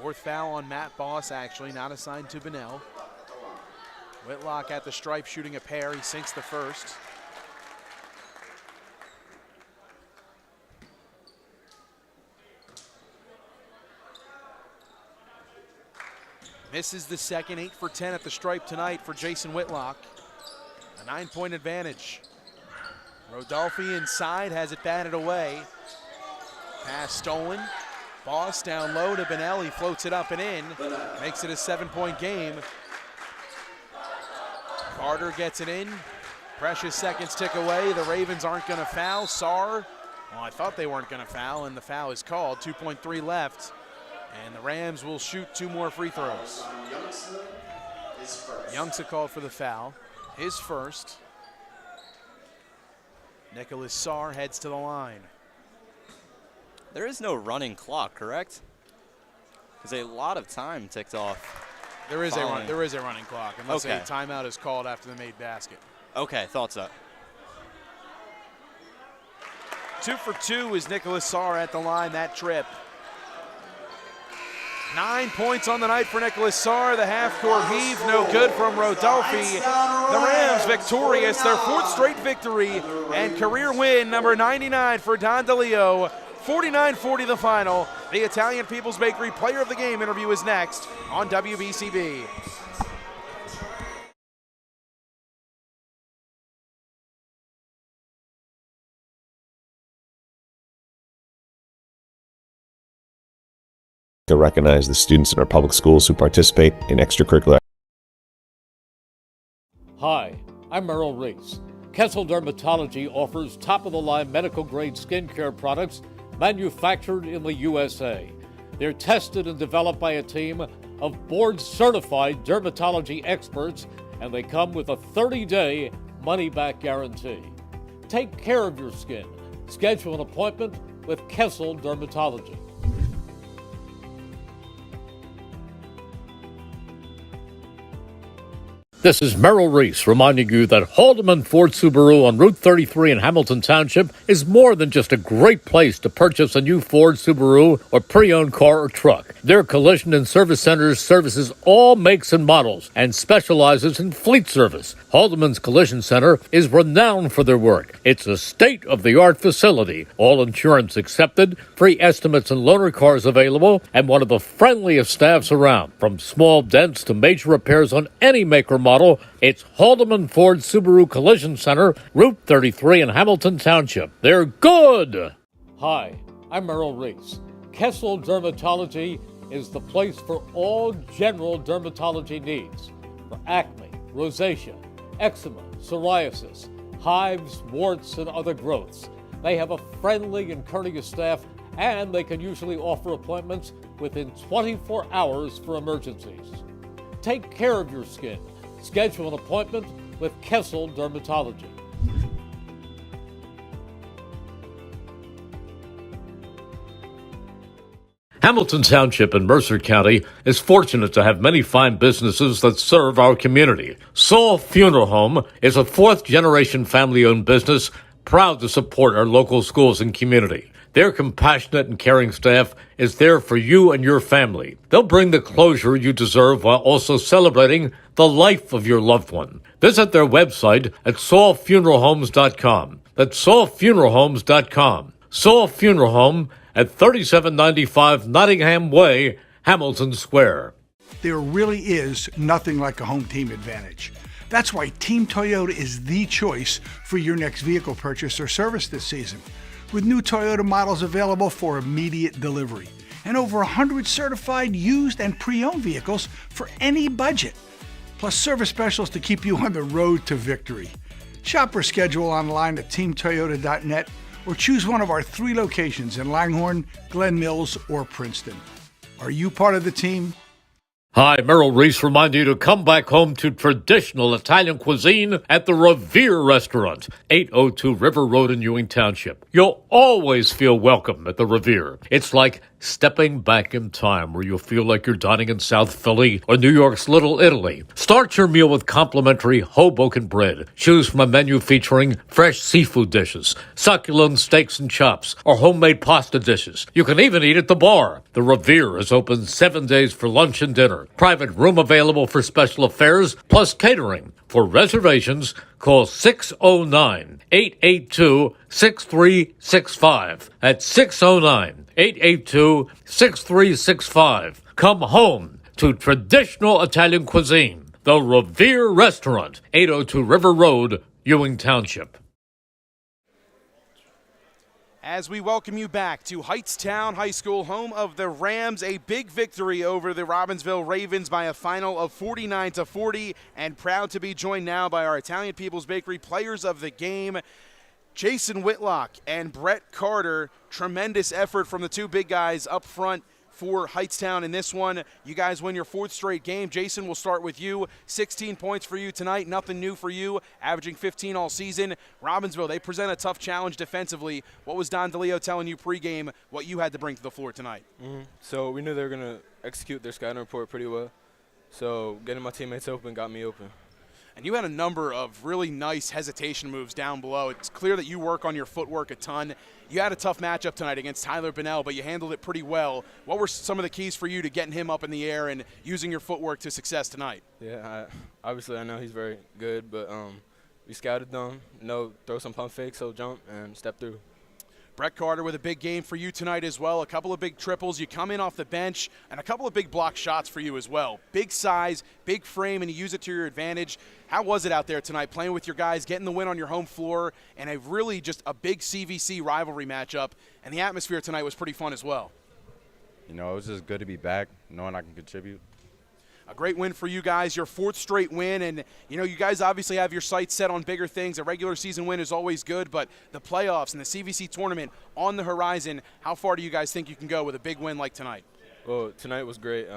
Fourth foul on Matt Boss, actually, not assigned to Bunnell. Whitlock at the stripe shooting a pair. He sinks the first. Misses the second, 8 for 10 at the stripe tonight for Jason Whitlock. A 9-point advantage. Rodolphe inside, has it batted away. Pass stolen. Boss down low to Benelli, floats it up and in. Makes it a 7-point game. Carter gets it in. Precious seconds tick away. The Ravens aren't going to foul. Sarr, well, I thought they weren't going to foul, and the foul is called. 2.3 left. And the Rams will shoot 2 more free throws. Youngsa called for the foul. His first. Nicholas Sarr heads to the line. There is no running clock, correct? There's a lot of time ticked off. There is a running clock, unless Okay. a timeout is called after the made basket. Okay, thought so. 2 for 2 is Nicholas Sarr at the line that trip. 9 points on the night for Nicholas Sarr. The half-court heave, no good from Rodolphe. The Rams victorious, their 4th straight victory and career win, number 99 for Don DeLeo. 49-40 the final. The Italian People's Bakery Player of the Game interview is next on WBCB. To recognize the students in our public schools who participate in extracurricular. Hi, I'm Merrill Reese. Kessel Dermatology offers top-of-the-line medical-grade skincare products manufactured in the USA. They're tested and developed by a team of board-certified dermatology experts, and they come with a 30-day money-back guarantee. Take care of your skin. Schedule an appointment with Kessel Dermatology. This is Merrill Reese reminding you that Haldeman Ford Subaru on Route 33 in Hamilton Township is more than just a great place to purchase a new Ford Subaru or pre-owned car or truck. Their collision and service centers services all makes and models and specializes in fleet service. Haldeman's Collision Center is renowned for their work. It's a state-of-the-art facility, all insurance accepted, free estimates and loaner cars available, and one of the friendliest staffs around. From small dents to major repairs on any make or model, it's Haldeman Ford Subaru Collision Center, Route 33 in Hamilton Township. They're good! Hi, I'm Merrill Reese. Kessel Dermatology is the place for all general dermatology needs. For acne, rosacea, eczema, psoriasis, hives, warts, and other growths. They have a friendly and courteous staff, and they can usually offer appointments within 24 hours for emergencies. Take care of your skin. Schedule an appointment with Kessel Dermatology. Hamilton Township in Mercer County is fortunate to have many fine businesses that serve our community. Saul Funeral Home is a fourth-generation family-owned business proud to support our local schools and community. Their compassionate and caring staff is there for you and your family. They'll bring the closure you deserve while also celebrating the life of your loved one. Visit their website at saulfuneralhomes.com. That's saulfuneralhomes.com. Saul Funeral Home at 3795 Nottingham Way, Hamilton Square. There really is nothing like a home team advantage. That's why Team Toyota is the choice for your next vehicle purchase or service this season. With new Toyota models available for immediate delivery and over 100 certified used and pre-owned vehicles for any budget, plus service specials to keep you on the road to victory. Shop or schedule online at teamtoyota.net or choose one of our 3 locations in Langhorne, Glen Mills, or Princeton. Are you part of the team? Hi, Merrill Reese reminding you to come back home to traditional Italian cuisine at the Revere Restaurant, 802 River Road in Ewing Township. You'll always feel welcome at the Revere. It's like stepping back in time where you'll feel like you're dining in South Philly or New York's Little Italy. Start your meal with complimentary Hoboken bread. Choose from a menu featuring fresh seafood dishes, succulent steaks and chops, or homemade pasta dishes. You can even eat at the bar. The Revere is open 7 days for lunch and dinner. Private room available for special affairs, plus catering. For reservations, call 609-882-6365. That's 609-882-6365. Come home to traditional Italian cuisine. The Revere Restaurant, 802 River Road, Ewing Township. As we welcome you back to Hightstown High School, home of the Rams, a big victory over the Robbinsville Ravens by a final of 49-40, and proud to be joined now by our Italian People's Bakery players of the game, Jason Whitlock and Brett Carter. Tremendous effort from the 2 big guys up front for Hightstown in this one. You guys win your 4th straight game. Jason, we'll start with you. 16 points for you tonight. Nothing new for you, averaging 15 all season. Robbinsville, they present a tough challenge defensively. What was Don DeLeo telling you pregame what you had to bring to the floor tonight? So we knew they were going to execute their scouting report pretty well. So getting my teammates open got me open. And you had a number of really nice hesitation moves down below. It's clear that you work on your footwork a ton. You had a tough matchup tonight against Tyler Bunnell, but you handled it pretty well. What were some of the keys for you to getting him up in the air and using your footwork to success tonight? Yeah, obviously I know he's very good, but we scouted them. Throw some pump fakes, he'll jump, and step through. Brett Carter with a big game for you tonight as well. A couple of big triples. You come in off the bench, and a couple of big block shots for you as well. Big size, big frame, and you use it to your advantage. How was it out there tonight, playing with your guys, getting the win on your home floor, and a really just a big CVC rivalry matchup? And the atmosphere tonight was pretty fun as well. You know, it was just good to be back, knowing I can contribute. A great win for you guys, your 4th straight win, and you guys obviously have your sights set on bigger things. A regular season win is always good, but the playoffs and the CVC tournament on the horizon, how far do you guys think you can go with a big win like tonight? Well, tonight was great.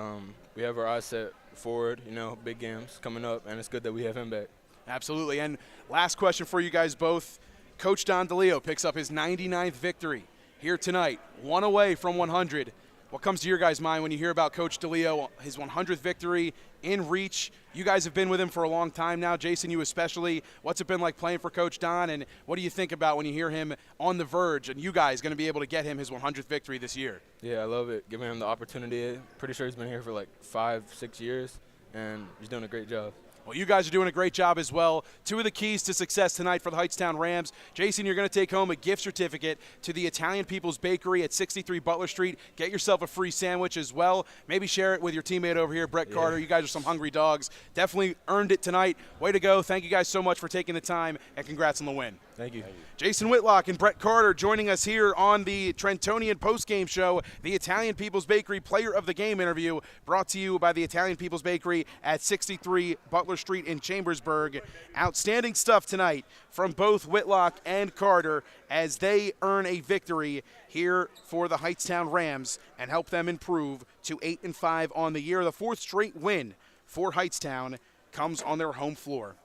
We have our eyes set forward, big games coming up, and it's good that we have him back. Absolutely, and last question for you guys both. Coach Don DeLeo picks up his 99th victory here tonight, 1 away from 100. What comes to your guys' mind when you hear about Coach DeLeo, his 100th victory in reach? You guys have been with him for a long time now. Jason, you especially. What's it been like playing for Coach Don, and what do you think about when you hear him on the verge and you guys going to be able to get him his 100th victory this year? Yeah, I love it. Giving him the opportunity. Pretty sure he's been here for like 5-6 years, and he's doing a great job. Well, you guys are doing a great job as well. 2 of the keys to success tonight for the Hightstown Rams. Jason, you're going to take home a gift certificate to the Italian People's Bakery at 63 Butler Street. Get yourself a free sandwich as well. Maybe share it with your teammate over here, Brett Carter. You guys are some hungry dogs. Definitely earned it tonight. Way to go. Thank you guys so much for taking the time, and congrats on the win. Thank you. Jason Whitlock and Brett Carter joining us here on the Trentonian postgame show, the Italian People's Bakery Player of the Game interview, brought to you by the Italian People's Bakery at 63 Butler Street in Chambersburg. Outstanding stuff tonight from both Whitlock and Carter as they earn a victory here for the Hightstown Rams and help them improve to 8-5 on the year. The 4th straight win for Hightstown comes on their home floor.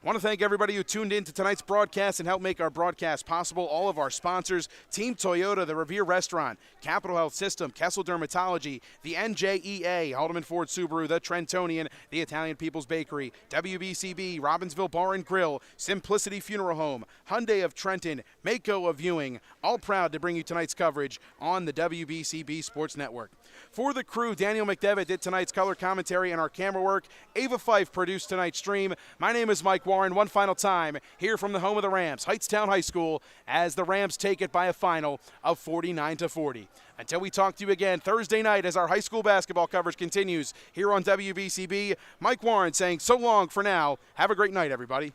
I want to thank everybody who tuned in to tonight's broadcast and helped make our broadcast possible. All of our sponsors, Team Toyota, the Revere Restaurant, Capital Health System, Kessel Dermatology, the NJEA, Haldeman Ford Subaru, the Trentonian, the Italian People's Bakery, WBCB, Robbinsville Bar and Grill, Simplicity Funeral Home, Hyundai of Trenton, Mako of Ewing, all proud to bring you tonight's coverage on the WBCB Sports Network. For the crew, Daniel McDevitt did tonight's color commentary and our camera work. Ava Fife produced tonight's stream. My name is Mike Warren. One final time here from the home of the Rams, Hightstown High School, as the Rams take it by a final of 49-40. Until we talk to you again Thursday night as our high school basketball coverage continues here on WBCB, Mike Warren saying so long for now. Have a great night, everybody.